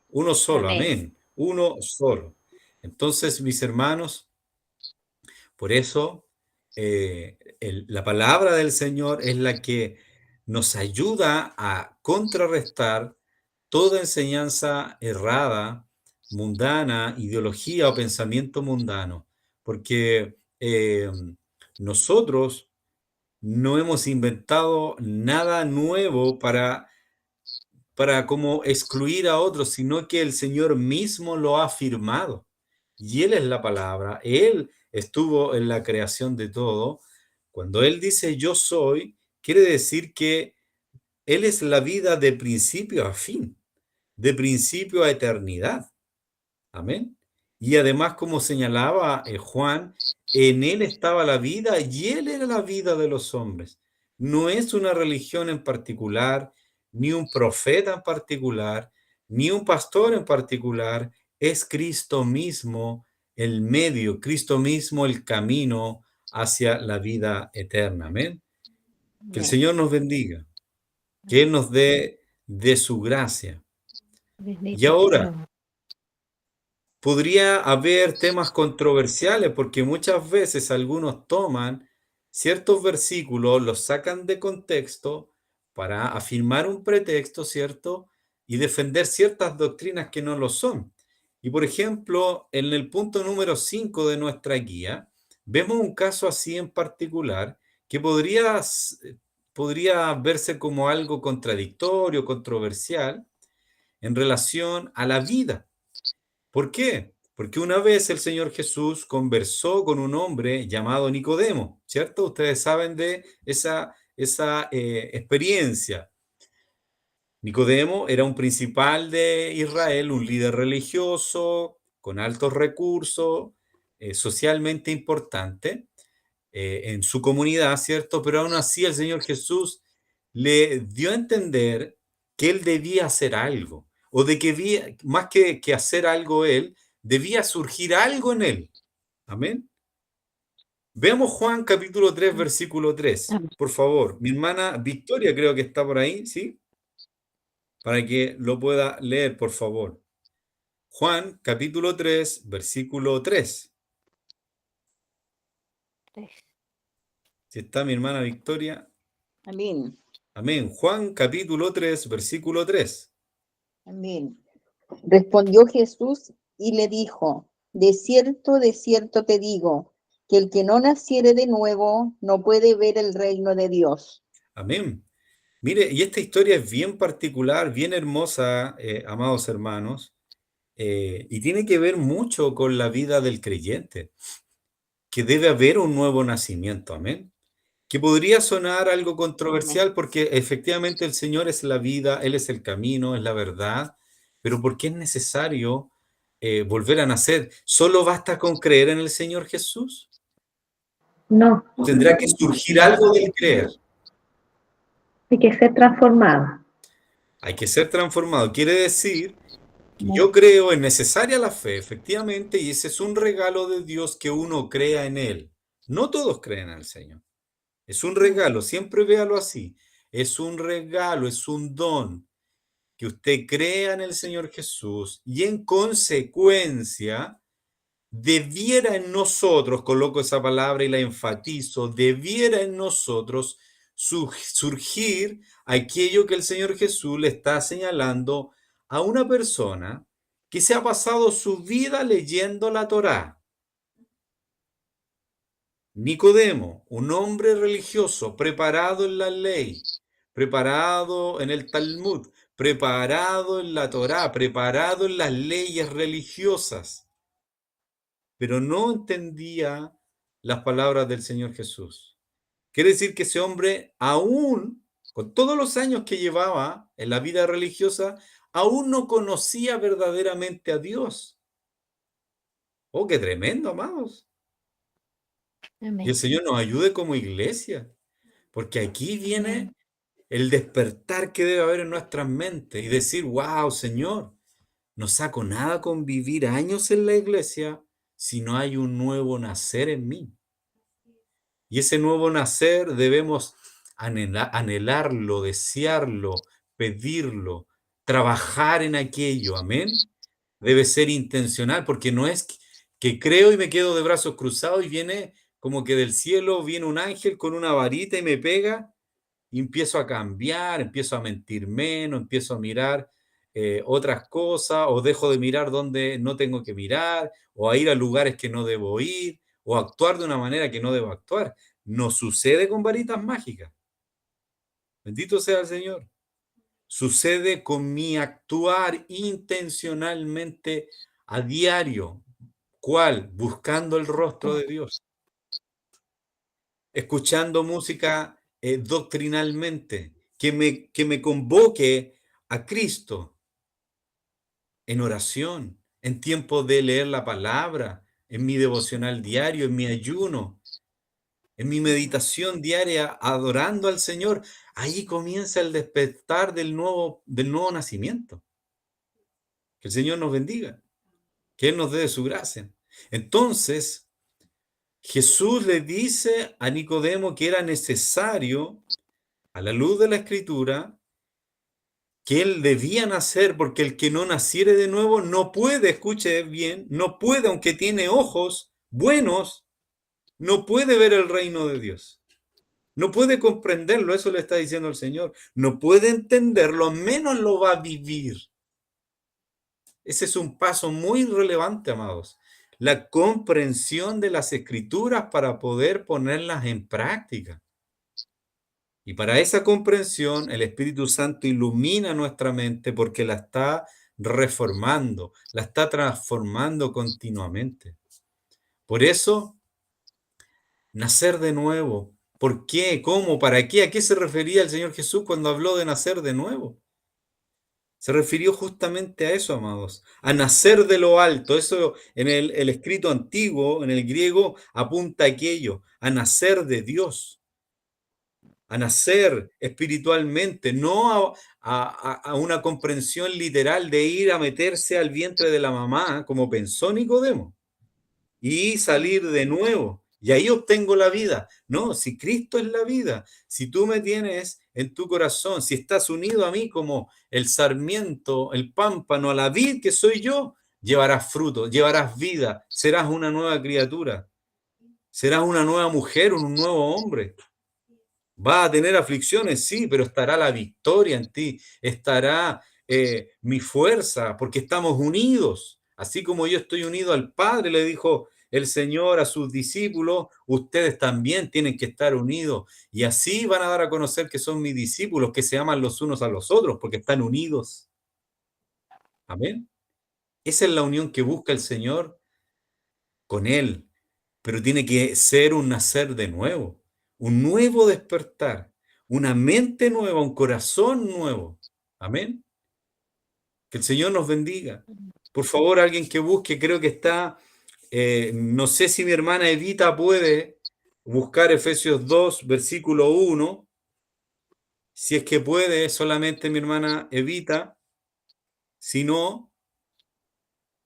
Uno solo, Amén. amén. Uno solo. Entonces, mis hermanos, por eso la palabra del Señor es la que nos ayuda a contrarrestar toda enseñanza errada, mundana, ideología o pensamiento mundano, porque nosotros no hemos inventado nada nuevo para como excluir a otros, sino que el Señor mismo lo ha afirmado. Y Él es la palabra, Él estuvo en la creación de todo. Cuando Él dice yo soy, quiere decir que Él es la vida de principio a fin, de principio a eternidad. Amén. Y además, como señalaba Juan, en Él estaba la vida y Él era la vida de los hombres. No es una religión en particular, ni un profeta en particular, ni un pastor en particular, es Cristo mismo el medio, Cristo mismo el camino hacia la vida eterna. Amén. Que el Señor nos bendiga, que Él nos dé de su gracia. Y Bendito ahora, sea. podría haber temas controversiales porque muchas veces algunos toman ciertos versículos, los sacan de contexto para afirmar un pretexto, ¿cierto? Y defender ciertas doctrinas que no lo son. Y por ejemplo, en el punto número 5 de nuestra guía, vemos un caso así en particular que podría verse como algo contradictorio, controversial en relación a la vida. ¿Por qué? Porque una vez el Señor Jesús conversó con un hombre llamado Nicodemo, ¿cierto? Ustedes saben de esa experiencia. Nicodemo era un principal de Israel, un líder religioso con altos recursos, socialmente importante en su comunidad, ¿cierto? Pero aún así el Señor Jesús le dio a entender que él debía hacer algo, o de que más que hacer algo él, debía surgir algo en él. Amén. Veamos Juan capítulo 3, versículo 3. Por favor, mi hermana Victoria creo que está por ahí, ¿sí? Para que lo pueda leer, por favor. Juan capítulo 3, versículo 3. Si está mi hermana Victoria. Amén. Amén. Juan capítulo 3, versículo 3. Amén. Respondió Jesús y le dijo, de cierto te digo, que el que no naciere de nuevo no puede ver el reino de Dios. Amén. Mire, y esta historia es bien particular, bien hermosa, amados hermanos, y tiene que ver mucho con la vida del creyente, que debe haber un nuevo nacimiento, amén. Que podría sonar algo controversial porque efectivamente el Señor es la vida, Él es el camino, es la verdad, pero ¿por qué es necesario volver a nacer? ¿Solo basta con creer en el Señor Jesús? No, Tendrá que surgir algo del creer. hay que ser transformada. Hay que ser transformado. Quiere decir que yo creo, es necesaria la fe, efectivamente, y ese es un regalo de Dios que uno crea en Él. No todos creen en el Señor. Es un regalo, siempre véalo así. Es un regalo, es un don que usted crea en el Señor Jesús y en consecuencia debiera en nosotros, coloco esa palabra y la enfatizo, debiera en nosotros surgir aquello que el Señor Jesús le está señalando a una persona que se ha pasado su vida leyendo la Torá. Nicodemo, un hombre religioso preparado en la ley, preparado en el Talmud, preparado en la Torá, preparado en las leyes religiosas, pero no entendía las palabras del Señor Jesús. Quiere decir que ese hombre, aún con todos los años que llevaba en la vida religiosa, aún no conocía verdaderamente a Dios. Oh, qué tremendo, amados. Y Amén. el Señor nos ayude como iglesia, porque aquí viene Amén. el despertar que debe haber en nuestras mentes y decir, wow, Señor, no saco nada con vivir años en la iglesia si no hay un nuevo nacer en mí. Y ese nuevo nacer debemos anhelarlo, desearlo, pedirlo, trabajar en aquello, amén. Debe ser intencional, porque no es que creo y me quedo de brazos cruzados y viene como que del cielo viene un ángel con una varita y me pega y empiezo a cambiar, empiezo a mentir menos, empiezo a mirar otras cosas, o dejo de mirar donde no tengo que mirar, o a ir a lugares que no debo ir, o a actuar de una manera que no debo actuar. No sucede con varitas mágicas. Bendito sea el Señor. Sucede con mi actuar intencionalmente a diario. ¿Cuál? Buscando el rostro de Dios. Escuchando música doctrinalmente, que me convoque a Cristo en oración, en tiempo de leer la palabra, en mi devocional diario, en mi ayuno, en mi meditación diaria, adorando al Señor. Ahí comienza el despertar del nuevo nacimiento. Que el Señor nos bendiga, que Él nos dé de su gracia. Entonces, Jesús le dice a Nicodemo que era necesario, a la luz de la Escritura, que él debía nacer, porque el que no naciere de nuevo no puede, escuche bien, no puede, aunque tiene ojos buenos, no puede ver el reino de Dios. No puede comprenderlo, eso le está diciendo el Señor. No puede entenderlo, menos lo va a vivir. Ese es un paso muy relevante, amados. La comprensión de las Escrituras para poder ponerlas en práctica. Y para esa comprensión, el Espíritu Santo ilumina nuestra mente porque la está reformando, la está transformando continuamente. Por eso, nacer de nuevo. ¿Por qué? ¿Cómo? ¿Para qué? ¿A qué se refería el Señor Jesús cuando habló de nacer de nuevo? Se refirió justamente a eso, amados, a nacer de lo alto. Eso en el escrito antiguo, en el griego, apunta a aquello, a nacer de Dios, a nacer espiritualmente, no a una comprensión literal de ir a meterse al vientre de la mamá, como pensó Nicodemo, y salir de nuevo. Y ahí obtengo la vida. No, si Cristo es la vida, si tú me tienes en tu corazón, si estás unido a mí como el sarmiento, el pámpano, a la vid que soy yo, llevarás fruto, llevarás vida, serás una nueva criatura, serás una nueva mujer, un nuevo hombre. Va a tener aflicciones, sí, pero estará la victoria en ti, estará mi fuerza, porque estamos unidos. Así como yo estoy unido al Padre, le dijo el Señor a sus discípulos, ustedes también tienen que estar unidos. Y así van a dar a conocer que son mis discípulos, que se aman los unos a los otros, porque están unidos. Amén. Esa es la unión que busca el Señor con Él, pero tiene que ser un nacer de nuevo, un nuevo despertar, una mente nueva, un corazón nuevo. Amén. Que el Señor nos bendiga. Por favor, alguien que busque, creo que está, no sé si mi hermana Evita puede buscar Efesios 2, versículo 1. Si es que puede, solamente mi hermana Evita. Si no,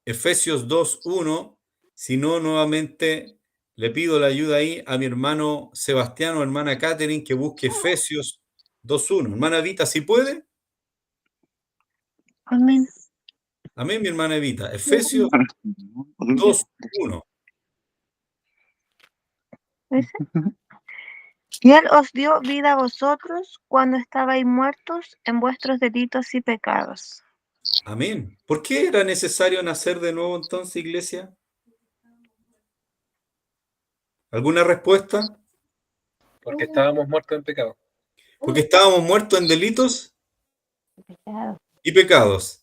Efesios 2, 1. Si no, nuevamente le pido la ayuda ahí a mi hermano Sebastián o hermana Catherine que busque Efesios 2.1. Hermana Evita, si puede. Amén. Amén, mi hermana Evita. Efesios 2.1. ¿Ese? Y Él os dio vida a vosotros cuando estabais muertos en vuestros delitos y pecados. Amén. ¿Por qué era necesario nacer de nuevo entonces, iglesia? ¿Alguna respuesta? Porque estábamos muertos en pecado. Porque estábamos muertos en delitos Pecado. y pecados.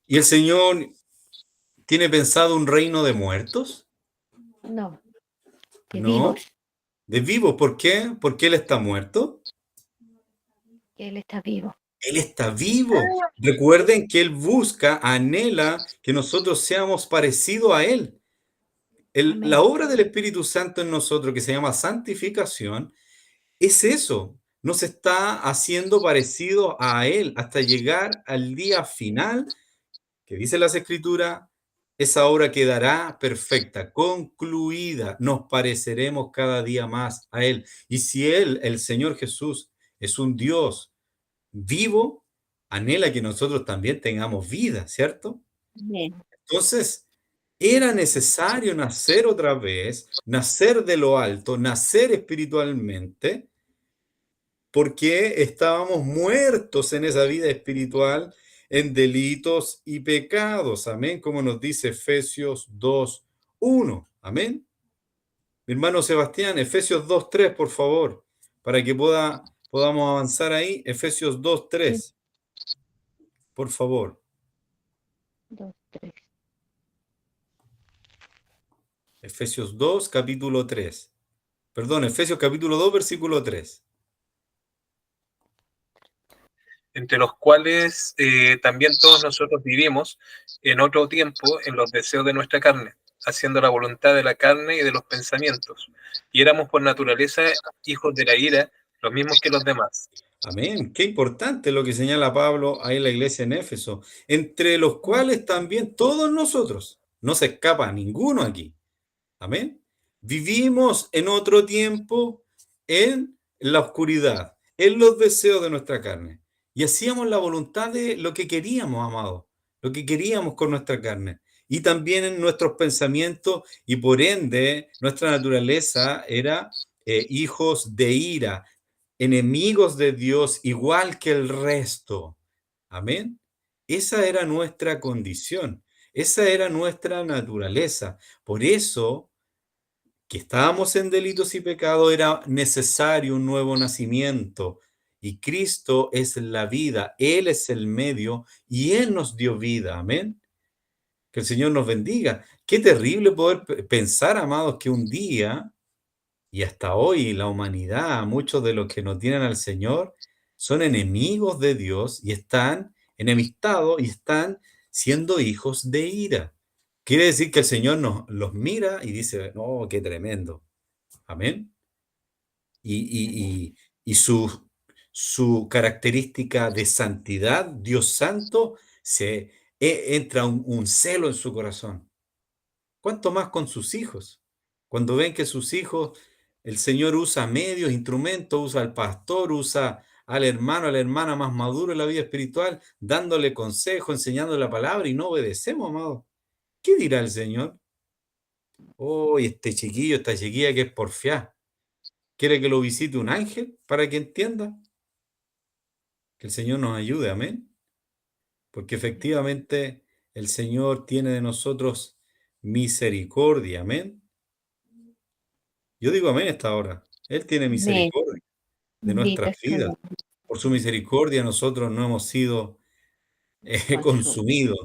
¿Y el Señor tiene pensado un reino de muertos? No, de No, vivos, de vivos. ¿Por qué? Porque Él está muerto. que Él está vivo. Él está vivo. Recuerden que Él busca, anhela que nosotros seamos parecidos a Él. Amén. La obra del Espíritu Santo en nosotros, que se llama santificación, es eso. Nos está haciendo parecido a Él hasta llegar al día final, que dice las Escrituras, esa obra quedará perfecta, concluida. Nos pareceremos cada día más a Él. Y si Él, el Señor Jesús, es un Dios vivo, anhela que nosotros también tengamos vida, ¿cierto? Amén. Entonces, era necesario nacer otra vez, nacer de lo alto, nacer espiritualmente, porque estábamos muertos en esa vida espiritual en delitos y pecados. Amén, como nos dice Efesios 2:1. Amén. Mi hermano Sebastián, Efesios 2:3, por favor, para que podamos avanzar ahí. Efesios 2:3, por favor. 2, 3. Efesios 2, capítulo 3. Perdón, Efesios capítulo 2, versículo 3. Entre los cuales también todos nosotros vivimos en otro tiempo en los deseos de nuestra carne, haciendo la voluntad de la carne y de los pensamientos. Y éramos por naturaleza hijos de la ira, los mismos que los demás. Amén. Qué importante lo que señala Pablo ahí en la iglesia en Éfeso, entre los cuales también todos nosotros, no se escapa ninguno aquí. Amén. Vivimos en otro tiempo en la oscuridad, en los deseos de nuestra carne. Y hacíamos la voluntad de lo que queríamos, amados, lo que queríamos con nuestra carne. Y también en nuestros pensamientos, y por ende, nuestra naturaleza era hijos de ira, enemigos de Dios, igual que el resto. Amén. Esa era nuestra condición, esa era nuestra naturaleza. Por eso, que estábamos en delitos y pecados, era necesario un nuevo nacimiento. Y Cristo es la vida, Él es el medio y Él nos dio vida. Amén. Que el Señor nos bendiga. Qué terrible poder pensar, amados, que un día y hasta hoy la humanidad, muchos de los que no tienen al Señor, son enemigos de Dios y están enemistados y están siendo hijos de ira. Quiere decir que el Señor los mira y dice, no, qué tremendo. Amén. Y su característica de santidad, Dios santo, entra un celo en su corazón. ¿Cuánto más con sus hijos? Cuando ven que sus hijos, el Señor usa medios, instrumentos, usa al pastor, usa al hermano, a la hermana más maduro en la vida espiritual, dándole consejo, enseñando la palabra y no obedecemos, amado. ¿Qué dirá el Señor? Oh, este chiquillo, esta chiquilla que es porfiada. ¿Quiere que lo visite un ángel para que entienda? Que el Señor nos ayude, amén. Porque efectivamente el Señor tiene de nosotros misericordia, amén. Yo digo amén a esta hora. Él tiene Amén. misericordia de Bendito nuestras es tu vidas. nombre, Por su misericordia nosotros no hemos sido consumo. consumidos.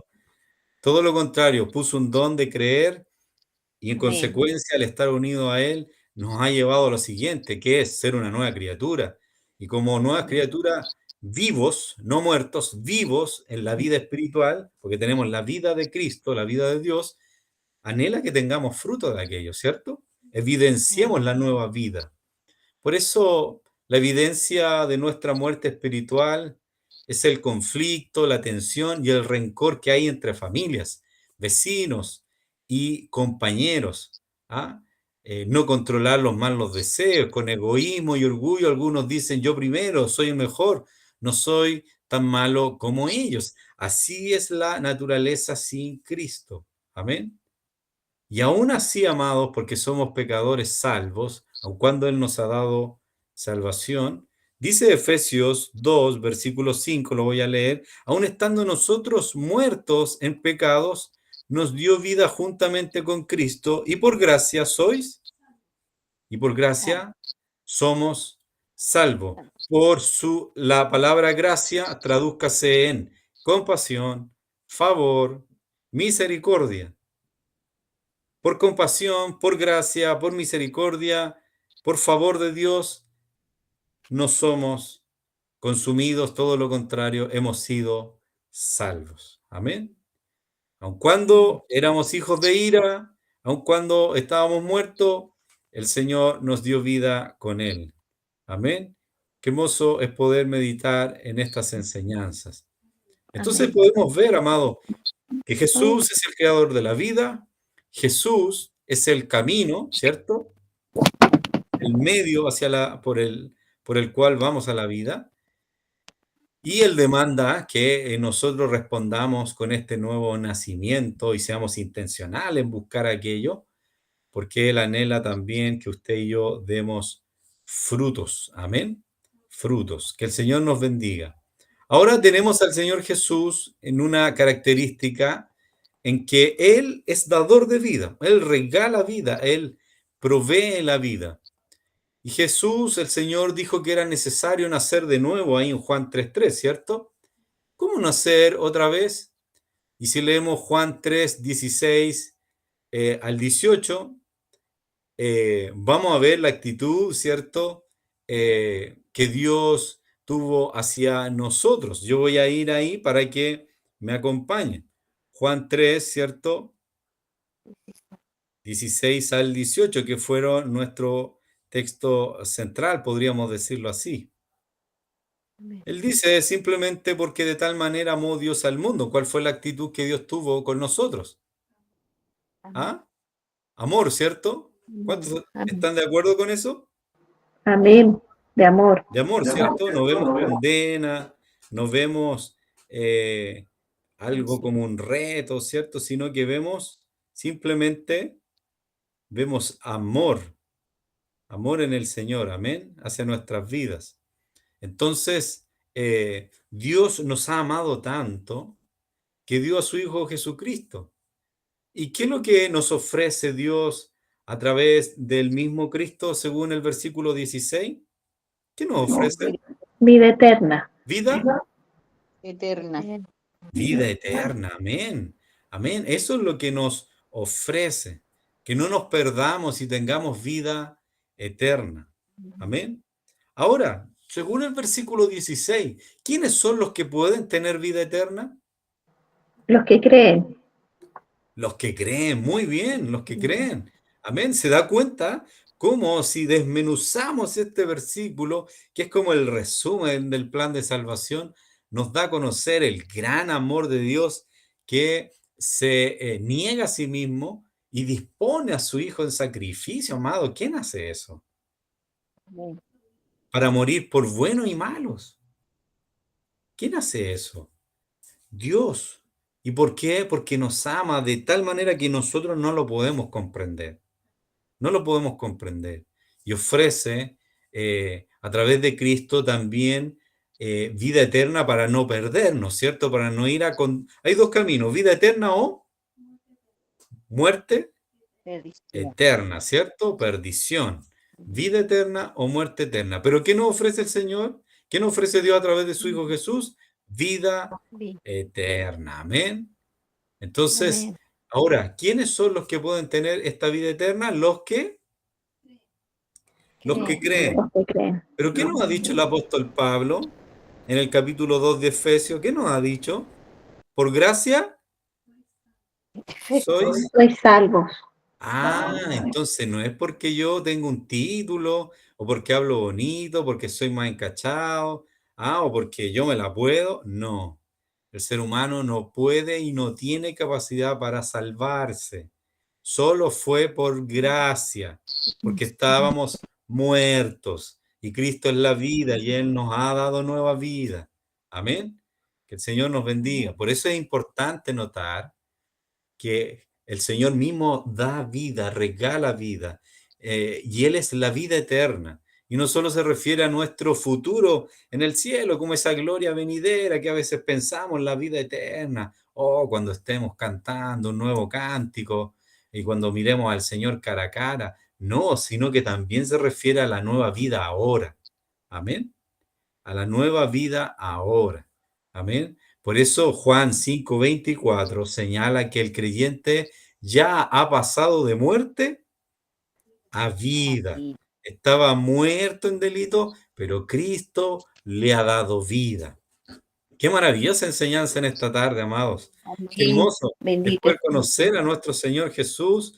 Todo lo contrario, puso un don de creer y en Amén. consecuencia al estar unido a Él nos ha llevado a lo siguiente, que es ser una nueva criatura. Y como nuevas criaturas vivos, no muertos, vivos en la vida espiritual, porque tenemos la vida de Cristo, la vida de Dios, anhela que tengamos fruto de aquello, ¿cierto? Evidenciemos la nueva vida. Por eso la evidencia de nuestra muerte espiritual es el conflicto, la tensión y el rencor que hay entre familias, vecinos y compañeros. ¿Ah? No controlar los malos deseos, con egoísmo y orgullo. Algunos dicen, yo primero, soy el mejor, no soy tan malo como ellos. Así es la naturaleza sin Cristo. Amén. Y aún así, amados, porque somos pecadores salvos, aun cuando Él nos ha dado salvación, dice Efesios 2, versículo 5, lo voy a leer, aun estando nosotros muertos en pecados, nos dio vida juntamente con Cristo, y por gracia sois, y por gracia somos salvos. La palabra gracia, tradúzcase en compasión, favor, misericordia. Por compasión, por gracia, por misericordia, por favor de Dios, no somos consumidos, todo lo contrario, hemos sido salvos. Amén. Aun cuando éramos hijos de ira, Aun cuando estábamos muertos, el Señor nos dio vida con Él. Amén. Qué hermoso es poder meditar en estas enseñanzas. Entonces Amén. podemos ver, amado, que Jesús es el creador de la vida, Jesús es el camino, ¿cierto? El medio por el cual vamos a la vida, y Él demanda que nosotros respondamos con este nuevo nacimiento y seamos intencionales en buscar aquello, porque Él anhela también que usted y yo demos frutos. Amén. Frutos. Que el Señor nos bendiga. Ahora tenemos al Señor Jesús en una característica en que Él es dador de vida. Él regala vida. Él provee la vida. Y Jesús, el Señor, dijo que era necesario nacer de nuevo ahí en Juan 3:3, ¿cierto? ¿Cómo nacer otra vez? Y si leemos Juan 3:16 al 18, vamos a ver la actitud, ¿cierto? Que Dios tuvo hacia nosotros. Yo voy a ir ahí para que me acompañen. Juan 3, ¿cierto? 16 al 18, que fueron nuestro texto central, podríamos decirlo así. Él dice simplemente porque de tal manera amó Dios al mundo. ¿Cuál fue la actitud que Dios tuvo con nosotros? ¿Ah? Amor, ¿cierto? ¿Cuántos Amén. están de acuerdo con eso? Amén. De amor. De amor, ¿cierto? No vemos condena, no vemos algo como un reto, ¿cierto? Sino que simplemente vemos amor en el Señor, amén, hacia nuestras vidas. Entonces, Dios nos ha amado tanto que dio a su Hijo Jesucristo. ¿Y qué es lo que nos ofrece Dios a través del mismo Cristo según el versículo 16? ¿Qué nos ofrece? Vida eterna. ¿Vida? Eterna. Vida eterna, amén. Amén. Eso es lo que nos ofrece, que no nos perdamos y tengamos vida eterna. Amén. Ahora, según el versículo 16, ¿quiénes son los que pueden tener vida eterna? Los que creen. Los que creen, muy bien, los que creen. Amén. ¿Se da cuenta cómo si desmenuzamos este versículo, que es como el resumen del plan de salvación, nos da a conocer el gran amor de Dios que se niega a sí mismo y dispone a su Hijo en sacrificio, amado? ¿Quién hace eso? Para morir por buenos y malos. ¿Quién hace eso? Dios. ¿Y por qué? Porque nos ama de tal manera que nosotros no lo podemos comprender. No lo podemos comprender. Y ofrece a través de Cristo también vida eterna para no perdernos, ¿cierto? Para no ir a... Hay dos caminos, vida eterna o muerte eterna, ¿cierto? Perdición. Vida eterna o muerte eterna. Pero ¿qué nos ofrece el Señor? ¿Qué nos ofrece Dios a través de su Hijo Jesús? Vida eterna. Amén. Entonces, Amén. ahora, ¿quiénes son los que pueden tener esta vida eterna? Los que creen. Los que creen. ¿Pero qué nos ha dicho el apóstol Pablo en el capítulo 2 de Efesios? ¿Qué nos ha dicho? Por gracia sois. Sois salvos. Entonces no es porque yo tengo un título, o porque hablo bonito, porque soy más encachado, o porque yo me la puedo. No. El ser humano no puede y no tiene capacidad para salvarse. Solo fue por gracia, porque estábamos muertos y Cristo es la vida y Él nos ha dado nueva vida. Amén. Que el Señor nos bendiga. Por eso es importante notar que el Señor mismo da vida, regala vida, y Él es la vida eterna. Y no solo se refiere a nuestro futuro en el cielo, como esa gloria venidera que a veces pensamos, la vida eterna, cuando estemos cantando un nuevo cántico y cuando miremos al Señor cara a cara. No, sino que también se refiere a la nueva vida ahora. Amén. A la nueva vida ahora. Amén. Por eso Juan 5:24 señala que el creyente ya ha pasado de muerte a vida. Estaba muerto en delito, pero Cristo le ha dado vida. Qué maravillosa enseñanza en esta tarde, amados. Qué hermoso es Bendito poder sea. conocer a nuestro Señor Jesús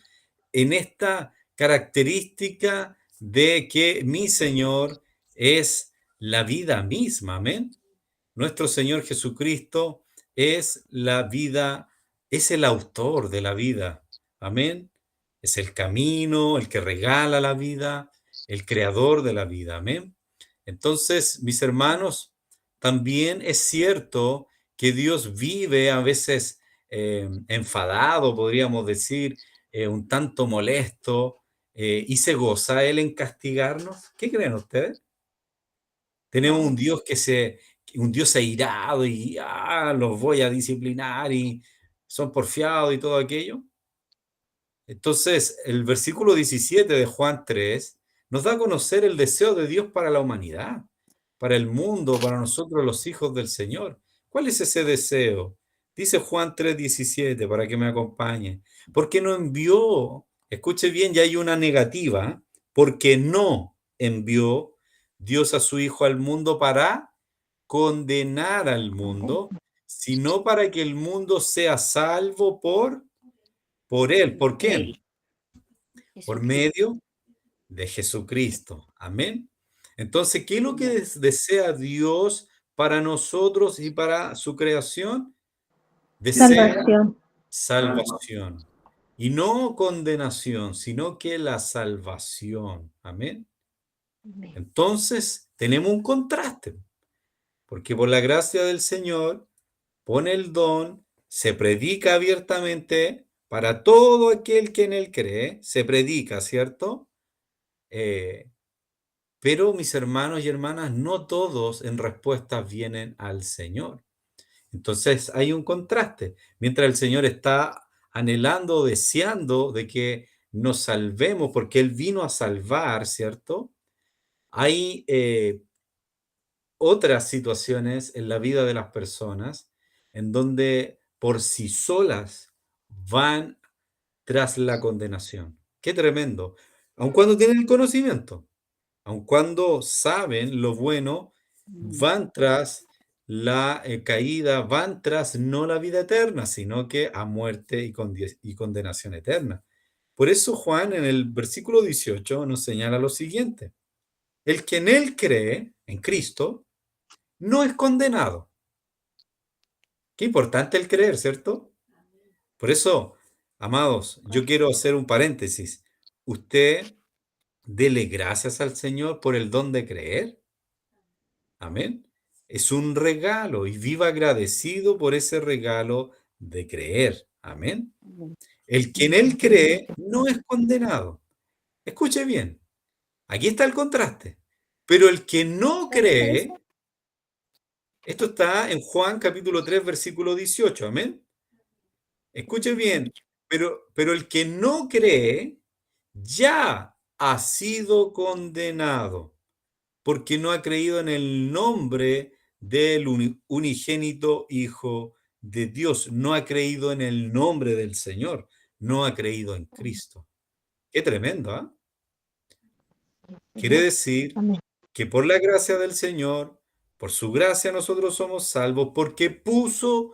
en esta característica de que mi Señor es la vida misma, amén. Nuestro Señor Jesucristo es la vida, es el autor de la vida, amén. Es el camino, el que regala la vida, el creador de la vida, amén. Entonces, mis hermanos, también es cierto que Dios vive a veces enfadado, podríamos decir, un tanto molesto, y se goza Él en castigarnos. ¿Qué creen ustedes? Tenemos un Dios un Dios airado y los voy a disciplinar y son porfiados y todo aquello. Entonces, el versículo 17 de Juan 3 nos da a conocer el deseo de Dios para la humanidad, para el mundo, para nosotros los hijos del Señor. ¿Cuál es ese deseo? Dice Juan 3:17, para que me acompañe. Porque no envió, escuche bien, ya hay una negativa, porque no envió Dios a su Hijo al mundo para condenar al mundo, sino para que el mundo sea salvo por él. ¿Por quién? Él, Por Jesucristo. medio de Jesucristo. Amén. Entonces, ¿qué es lo que desea Dios para nosotros y para su creación? Desea Salvación. salvación. Y no condenación, sino que la salvación. Amén. Amén. Entonces, tenemos un contraste, porque por la gracia del Señor pone el don, se predica abiertamente para todo aquel que en él cree, se predica, ¿cierto? Pero mis hermanos y hermanas, no todos en respuesta vienen al Señor. Entonces hay un contraste. Mientras el Señor está anhelando, deseando de que nos salvemos, porque Él vino a salvar, ¿cierto? Hay otras situaciones en la vida de las personas en donde por sí solas van tras la condenación. Qué tremendo. Aun cuando tienen el conocimiento, aun cuando saben lo bueno, van tras la caída, van tras no la vida eterna, sino que a muerte y condenación eterna. Por eso Juan en el versículo 18 nos señala lo siguiente. El que en él cree, en Cristo, no es condenado. Qué importante el creer, ¿cierto? Por eso, amados, yo quiero hacer un paréntesis. Usted dele gracias al Señor por el don de creer. Amén. Es un regalo y viva agradecido por ese regalo de creer. Amén. El que en él cree no es condenado. Escuche bien, aquí está el contraste. Pero el que no cree, esto está en Juan capítulo 3, versículo 18. Amén. Escuche bien, pero el que no cree ya ha sido condenado porque no ha creído en el nombre del unigénito Hijo de Dios, no ha creído en el nombre del Señor, no ha creído en Cristo. Qué tremendo, ¿ah? Quiere decir Amén. que por la gracia del Señor, por su gracia nosotros somos salvos, porque puso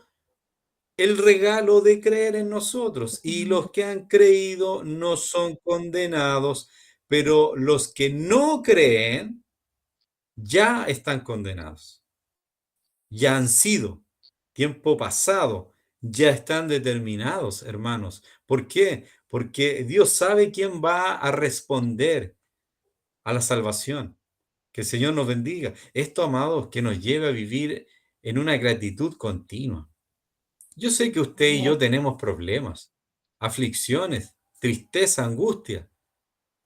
el regalo de creer en nosotros, y los que han creído no son condenados, pero los que no creen ya están condenados. Ya han sido, tiempo pasado, ya están determinados, hermanos. ¿Por qué? Porque Dios sabe quién va a responder a la salvación. Que el Señor nos bendiga. Esto, amados, que nos lleve a vivir en una gratitud continua. Yo sé que usted y yo tenemos problemas, aflicciones, tristeza, angustia,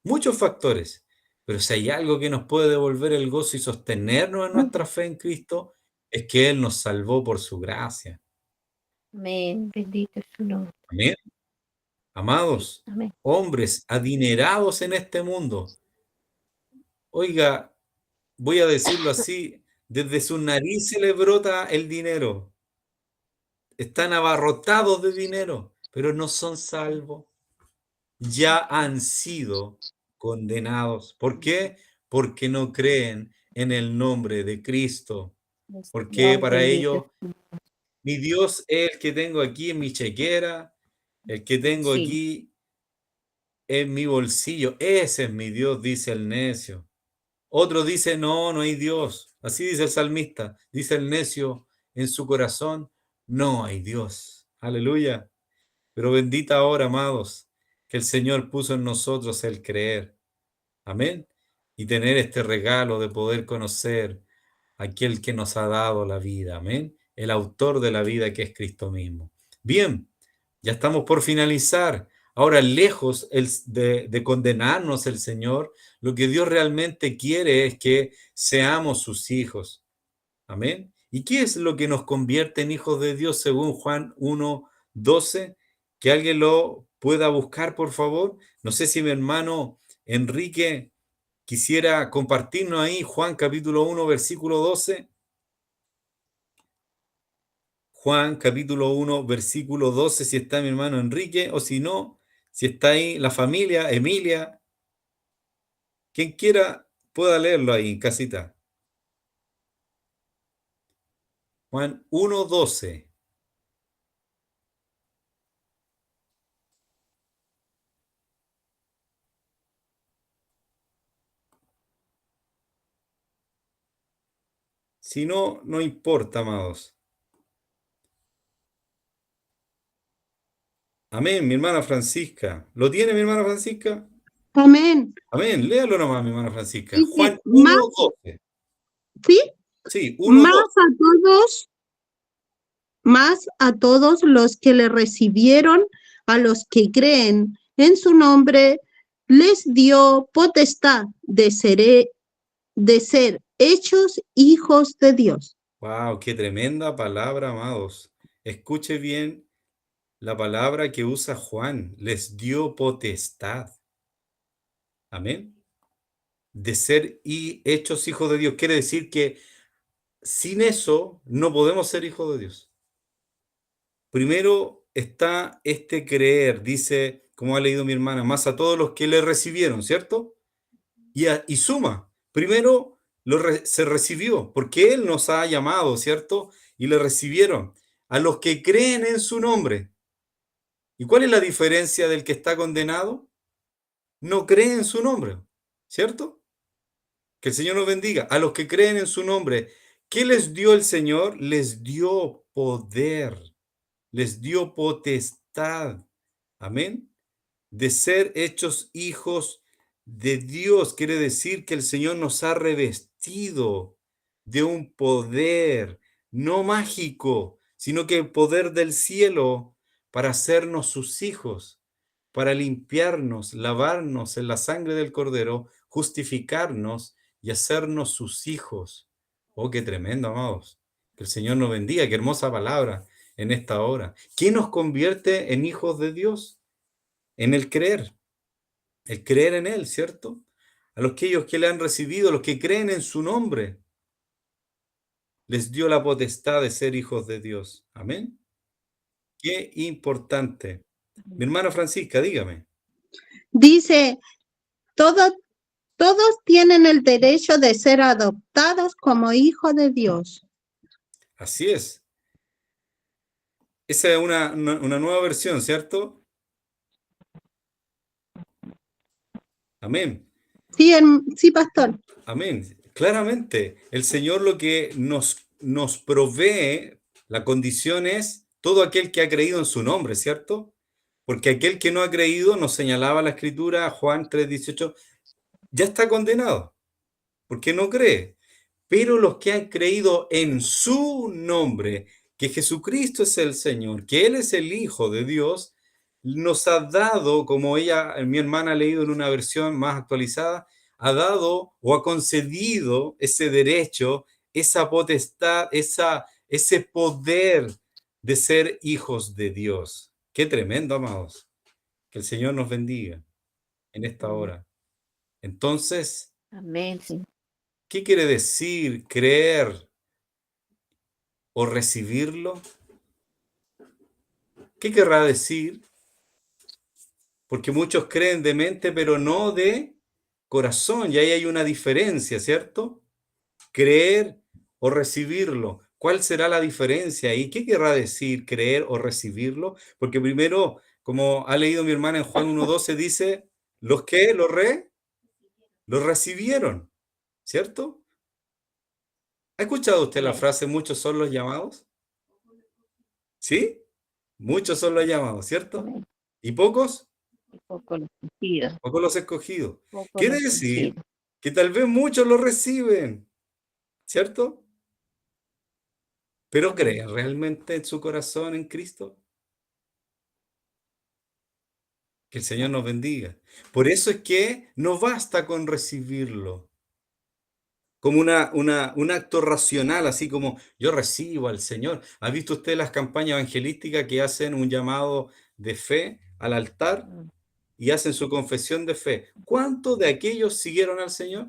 muchos factores. Pero si hay algo que nos puede devolver el gozo y sostenernos en nuestra fe en Cristo, es que Él nos salvó por su gracia. Amén. Bendito es su nombre. Amén. Amados, Amén. hombres adinerados en este mundo, oiga, voy a decirlo así, desde sus narices le brota el dinero. Están abarrotados de dinero, pero no son salvos. Ya han sido condenados. ¿Por qué? Porque no creen en el nombre de Cristo. Porque para ellos, mi Dios es el que tengo aquí en mi chequera, el que tengo Sí. aquí en mi bolsillo. Ese es mi Dios, dice el necio. Otro dice, no, no hay Dios. Así dice el salmista. Dice el necio en su corazón, no hay Dios. Aleluya. Pero bendita hora, amados, que el Señor puso en nosotros el creer. Amén. Y tener este regalo de poder conocer a aquel que nos ha dado la vida. Amén. El autor de la vida, que es Cristo mismo. Bien, ya estamos por finalizar. Ahora, lejos de condenarnos el Señor, lo que Dios realmente quiere es que seamos sus hijos. Amén. ¿Y qué es lo que nos convierte en hijos de Dios según Juan 1:12? Que alguien lo pueda buscar, por favor. No sé si mi hermano Enrique quisiera compartirnos ahí Juan capítulo 1, versículo 12. Juan capítulo 1, versículo 12, si está mi hermano Enrique, o si no, si está ahí la familia, Emilia, quien quiera pueda leerlo ahí en casita. Juan 1, 12. Si no, no importa, amados. Amén, mi hermana Francisca. ¿Lo tiene mi hermana Francisca? Amén. Amén, léalo nomás, mi hermana Francisca. Dice, Juan 1, 12. ¿sí? Sí, 1, 12. Más a todos los que le recibieron, a los que creen en su nombre, les dio potestad de ser hechos hijos de Dios. Wow, qué tremenda palabra, amados. Escuche bien la palabra que usa Juan. Les dio potestad. Amén. De ser hechos hijos de Dios. Quiere decir que sin eso no podemos ser hijos de Dios. Primero está este creer, dice, como ha leído mi hermana, más a todos los que le recibieron, ¿cierto? Y suma. Primero se recibió, porque Él nos ha llamado, ¿cierto? Y le recibieron. A los que creen en su nombre. ¿Y cuál es la diferencia del que está condenado? No cree en su nombre, ¿cierto? Que el Señor nos bendiga. A los que creen en su nombre, ¿qué les dio el Señor? Les dio poder, les dio potestad. Amén. De ser hechos hijos de Dios. Quiere decir que el Señor nos ha revestido de un poder no mágico, sino que el poder del cielo para hacernos sus hijos, para limpiarnos, lavarnos en la sangre del Cordero, justificarnos y hacernos sus hijos. Oh, qué tremendo, amados. Que el Señor nos bendiga, qué hermosa palabra en esta hora. ¿Qué nos convierte en hijos de Dios? En el creer en Él, ¿cierto? A los que ellos que le han recibido, los que creen en su nombre, les dio la potestad de ser hijos de Dios. Amén. Qué importante. Mi hermana Francisca, dígame. Dice, todos tienen el derecho de ser adoptados como hijos de Dios. Así es. Esa es una nueva versión, ¿cierto? Amén. Sí, pastor. Amén. Claramente, el Señor lo que nos provee, la condición es todo aquel que ha creído en su nombre, ¿cierto? Porque aquel que no ha creído, nos señalaba la Escritura, Juan 3:18, ya está condenado, porque no cree. Pero los que han creído en su nombre, que Jesucristo es el Señor, que Él es el Hijo de Dios, nos ha dado, como mi hermana ha leído en una versión más actualizada, ha dado o ha concedido ese derecho, esa potestad, ese poder de ser hijos de Dios. Qué tremendo, amados. Que el Señor nos bendiga en esta hora. Entonces, Amén. Sí. ¿qué quiere decir creer o recibirlo? ¿Qué querrá decir? Porque muchos creen de mente, pero no de corazón, y ahí hay una diferencia, ¿cierto? Creer o recibirlo. ¿Cuál será la diferencia ahí? ¿Qué querrá decir creer o recibirlo? Porque primero, como ha leído mi hermana en Juan 1:12, dice, los que los recibieron, ¿cierto? ¿Ha escuchado usted la Amén. frase muchos son los llamados? ¿Sí? Muchos son los llamados, ¿cierto? Amén. ¿Y pocos? Y poco los escogidos, Pocos los escogidos. poco Quiere los decir escogidos. que tal vez muchos lo reciben, ¿cierto? Pero Amén. ¿creen realmente en su corazón en Cristo? Que el Señor nos bendiga. Por eso es que no basta con recibirlo como un acto racional, así como yo recibo al Señor. ¿Ha visto usted las campañas evangelísticas que hacen un llamado de fe al altar Mm, y hacen su confesión de fe? ¿Cuántos de aquellos siguieron al Señor?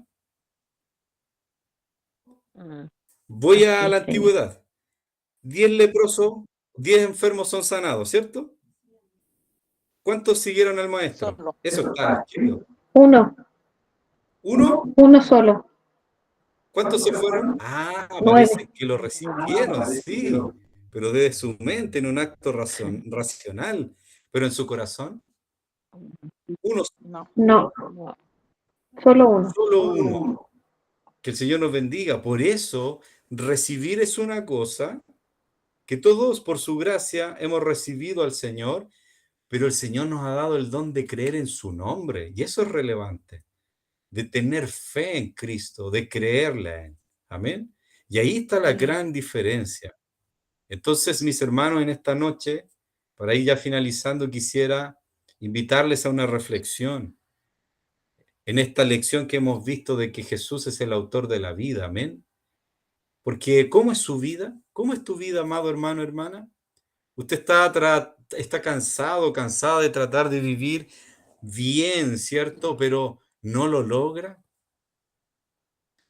mm. Voy Así a la es, Señor. antigüedad. 10 leprosos, 10 enfermos son sanados, ¿cierto? ¿Cuántos siguieron al maestro? Solo. Eso está escrito. Uno, ¿Uno? uno solo. ¿Cuántos se fueron? Ah, 9. parece que lo recibieron, sí, pero desde su mente, en un acto racional, pero en su corazón, uno, No. No, No. solo uno. solo uno. Que el Señor nos bendiga. Por eso, recibir es una cosa que todos, por su gracia, hemos recibido al Señor, pero el Señor nos ha dado el don de creer en su nombre, y eso es relevante, de tener fe en Cristo, de creerle a Él. Amén. Y ahí está la Amén. gran diferencia. Entonces, mis hermanos, en esta noche, para ir ya finalizando, quisiera invitarles a una reflexión en esta lección que hemos visto de que Jesús es el autor de la vida. Amén. Porque, ¿cómo es su vida? ¿Cómo es tu vida, amado hermano, hermana? Usted está cansado, cansada de tratar de vivir bien, ¿cierto? Pero no lo logra.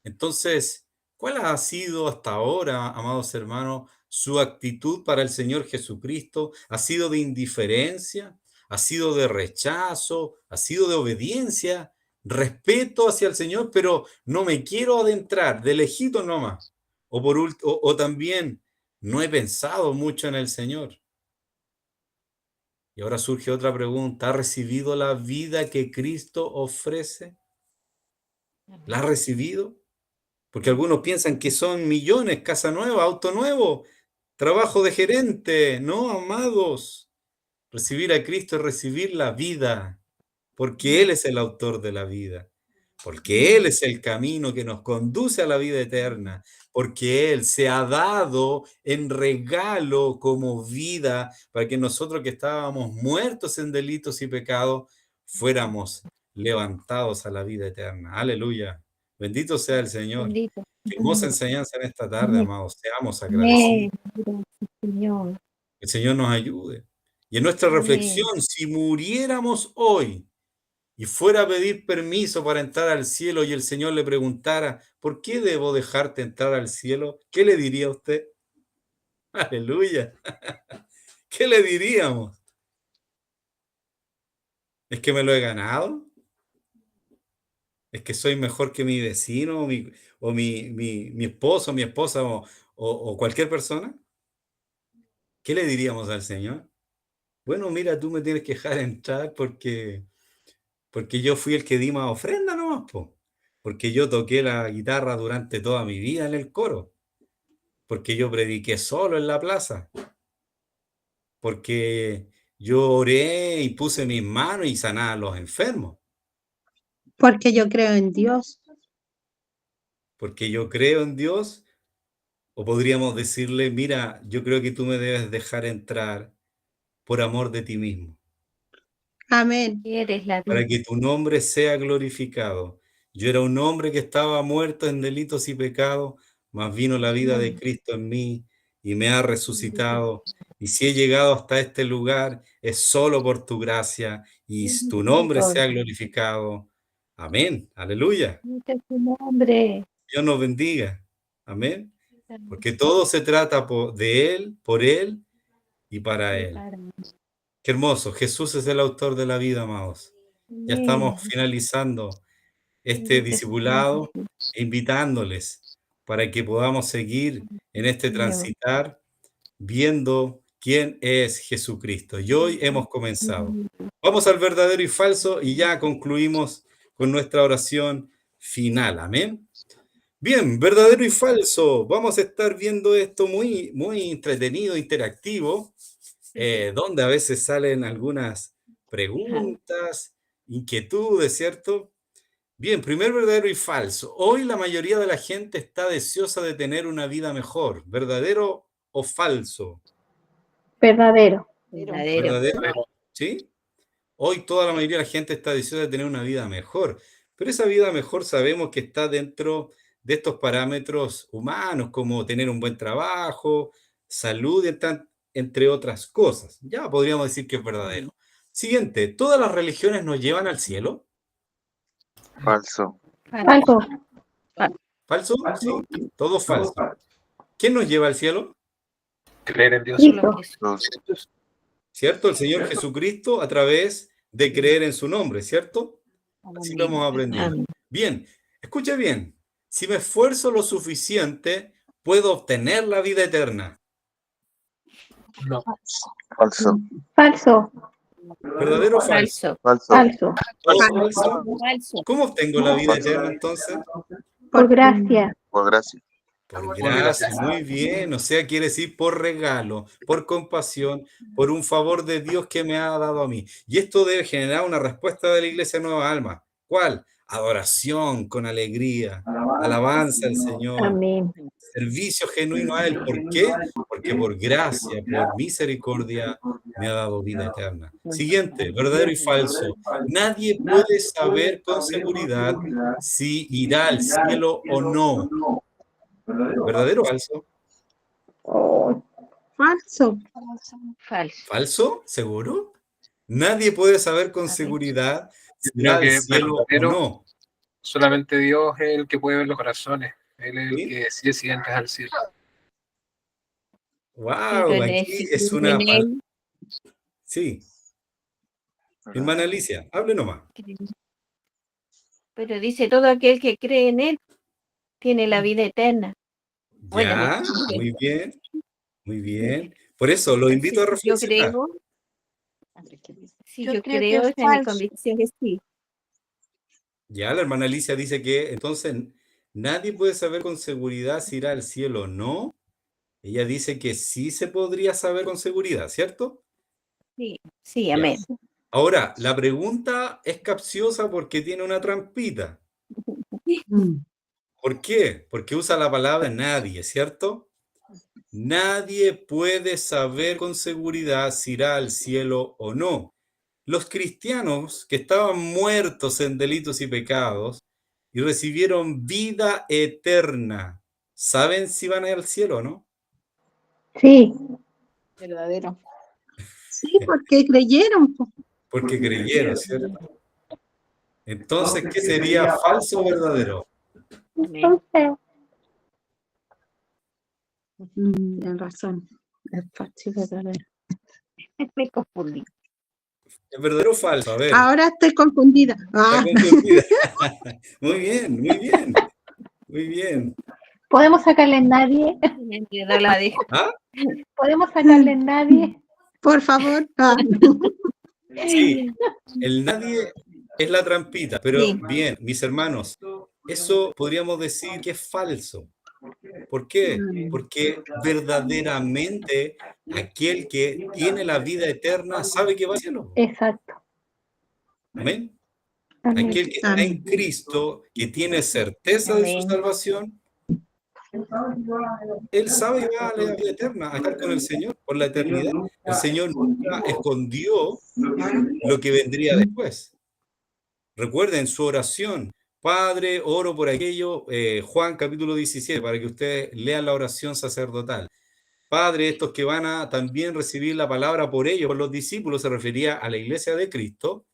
Entonces, ¿cuál ha sido hasta ahora, amados hermanos, su actitud para el Señor Jesucristo? ¿Ha sido de indiferencia? ¿Ha sido de rechazo? ¿Ha sido de obediencia? Respeto hacia el Señor, pero no me quiero adentrar, de lejito nomás. O también no he pensado mucho en el Señor. Y ahora surge otra pregunta. ¿Ha recibido la vida que Cristo ofrece? ¿La ha Amén. recibido? Porque algunos piensan que son millones, casa nueva, auto nuevo, trabajo de gerente. No, amados. Recibir a Cristo es recibir la vida, porque Él es el autor de la vida, porque Él es el camino que nos conduce a la vida eterna, porque Él se ha dado en regalo como vida para que nosotros que estábamos muertos en delitos y pecados fuéramos levantados a la vida eterna. Aleluya. Bendito sea el Señor. Bendito. Qué hermosa enseñanza en esta tarde, Amén. amados. Seamos Amén. agradecidos. Gracias, Señor. Que el Señor nos ayude. Y en nuestra Amén. reflexión, si muriéramos hoy y fuera a pedir permiso para entrar al cielo y el Señor le preguntara, ¿por qué debo dejarte entrar al cielo? ¿Qué le diría a usted? Aleluya. ¿Qué le diríamos? ¿Es que me lo he ganado? ¿Es que soy mejor que mi vecino mi esposo, mi esposa o cualquier persona? ¿Qué le diríamos al Señor? Bueno, mira, tú me tienes que dejar entrar porque yo fui el que di más ofrenda nomás, po. Porque yo toqué la guitarra durante toda mi vida en el coro, porque yo prediqué solo en la plaza, porque yo oré y puse mis manos y sanaba a los enfermos, Porque yo creo en Dios. porque yo creo en Dios, o podríamos decirle, mira, yo creo que tú me debes dejar entrar por amor de ti mismo, Amén. Eres la vida. para que tu nombre sea glorificado. Yo era un hombre que estaba muerto en delitos y pecados, mas vino la vida de Cristo en mí y me ha resucitado. Y si he llegado hasta este lugar, es solo por tu gracia y tu nombre sea glorificado. Amén. Aleluya. Bendito tu nombre. Dios nos bendiga. Amén. Porque todo se trata de Él, por Él y para Él. Qué hermoso. Jesús es el autor de la vida, amados. Ya estamos finalizando este discipulado, invitándoles para que podamos seguir en este transitar, viendo quién es Jesucristo. Y hoy hemos comenzado. Vamos al verdadero y falso y ya concluimos con nuestra oración final. Amén. Bien, verdadero y falso. Vamos a estar viendo esto muy, muy entretenido, interactivo, donde a veces salen algunas preguntas, inquietudes, ¿cierto? Bien, primer verdadero y falso. Hoy la mayoría de la gente está deseosa de tener una vida mejor. ¿Verdadero o falso? Verdadero. Verdadero. ¿Verdadero? ¿Sí? Hoy toda la mayoría de la gente está deseosa de tener una vida mejor. Pero esa vida mejor sabemos que está dentro de estos parámetros humanos, como tener un buen trabajo, salud, entre otras cosas. Ya podríamos decir que es verdadero. Siguiente, ¿todas las religiones nos llevan al cielo? Falso. Falso. ¿Falso? Sí, todo falso. ¿Quién nos lleva al cielo? Creer en Dios. Solo Jesús. Dos. ¿Cierto? El Señor Jesucristo a través de creer en su nombre, ¿cierto? Así lo hemos aprendido. Amén. Bien, escucha bien. Si me esfuerzo lo suficiente, puedo obtener la vida eterna. No. Falso. Falso. ¿Verdadero o falso? Falso. Falso. Falso. ¿Todo falso? Falso. ¿Cómo obtengo la vida eterna entonces? Por gracia. Por gracia. Por gracia, muy bien. O sea, quiere decir por regalo, por compasión, por un favor de Dios que me ha dado a mí. Y esto debe generar una respuesta de la Iglesia Nueva Alma. ¿Cuál? Adoración con alegría, alabanza al Señor, Amén. servicio genuino a Él. ¿Por qué? Porque por gracia, por misericordia, me ha dado vida eterna. Siguiente, verdadero y falso. Nadie puede saber con seguridad si irá al cielo o no. ¿Verdadero o falso? Oh, Falso. Falso. ¿Falso? ¿Seguro? Nadie puede saber con seguridad si Creo irá que al es cielo o verdadero. no. Solamente Dios es el que puede ver los corazones. Él es el ¿Sí? que decide si entras al cielo. ¡Wow! Pero en Aquí ese es una... en él, Sí. Hermana Alicia, hable nomás. pero dice todo aquel que cree en él tiene la vida eterna. Bueno, Ya, me- muy bien. Muy bien. Por eso lo invito a Yo reflexionar. creo, sí, Yo yo creo que creo, es esa es mi falso. convicción que sí. Ya, la hermana Alicia dice que entonces nadie puede saber con seguridad si irá al cielo o no. Ella dice que sí se podría saber con seguridad, ¿cierto? Sí, sí, Ya. amén. Ahora, la pregunta es capciosa porque tiene una trampita. ¿Por qué? Porque usa la palabra nadie, ¿cierto? Nadie puede saber con seguridad si irá al cielo o no. Los cristianos que estaban muertos en delitos y pecados y recibieron vida eterna, ¿saben si van a ir al cielo o no? Sí. Verdadero. Sí, porque creyeron. Porque creyeron, ¿cierto? Entonces, ¿qué sería falso o verdadero? Amén. Entonces, Tienes razón. Es fácil, verdadero. Me confundí. ¿Es verdadero o falso? A ver, Ahora estoy confundida. está confundida. Muy bien, muy bien. Muy bien. ¿podemos sacarle nadie? Me enredó la de- ¿Ah? ¿Podemos sacarle nadie? Por favor. Sí, el nadie es la trampita, pero Sí. bien, mis hermanos, eso podríamos decir que es falso. ¿Por qué? Porque verdaderamente aquel que tiene la vida eterna sabe que va al cielo. Exacto. Amén. Amén. Aquel que está en Cristo, que tiene certeza de su Amén. salvación, él sabe que va a la vida eterna, a estar con el Señor por la eternidad. El Señor nunca escondió lo que vendría después. Recuerden su oración. Padre, oro por aquello, Juan capítulo 17, para que ustedes lean la oración sacerdotal. Padre, estos que van a también recibir la palabra por ellos, por los discípulos, se refería a la iglesia de Cristo.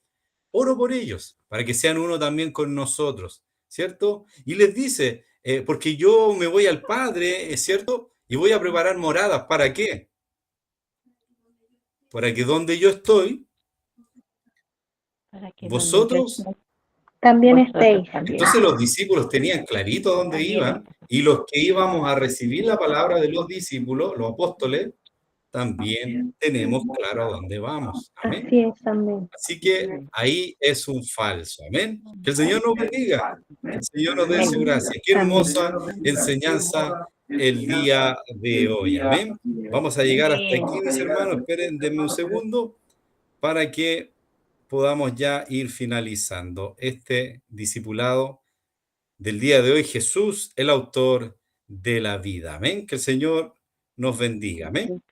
Oro por ellos, para que sean uno también con nosotros, ¿cierto? Y les dice, porque yo me voy al Padre, ¿cierto? Y voy a preparar moradas, ¿para qué? Para que donde yo estoy, Para que vosotros... También Vosotros estéis. también. Entonces los discípulos tenían clarito dónde iban y los que íbamos a recibir la palabra de los discípulos, los apóstoles, también tenemos claro a dónde vamos. Amén. Así es, amén. Así que ahí es un falso. Amén. Que el Señor nos bendiga. Que el Señor nos dé su gracia. Qué hermosa enseñanza el día de hoy. Amén. Vamos a llegar hasta aquí, mis hermanos. Esperen, denme un segundo para que podamos ya ir finalizando este discipulado del día de hoy. Jesús, el autor de la vida. Amén. Que el Señor nos bendiga. Amén.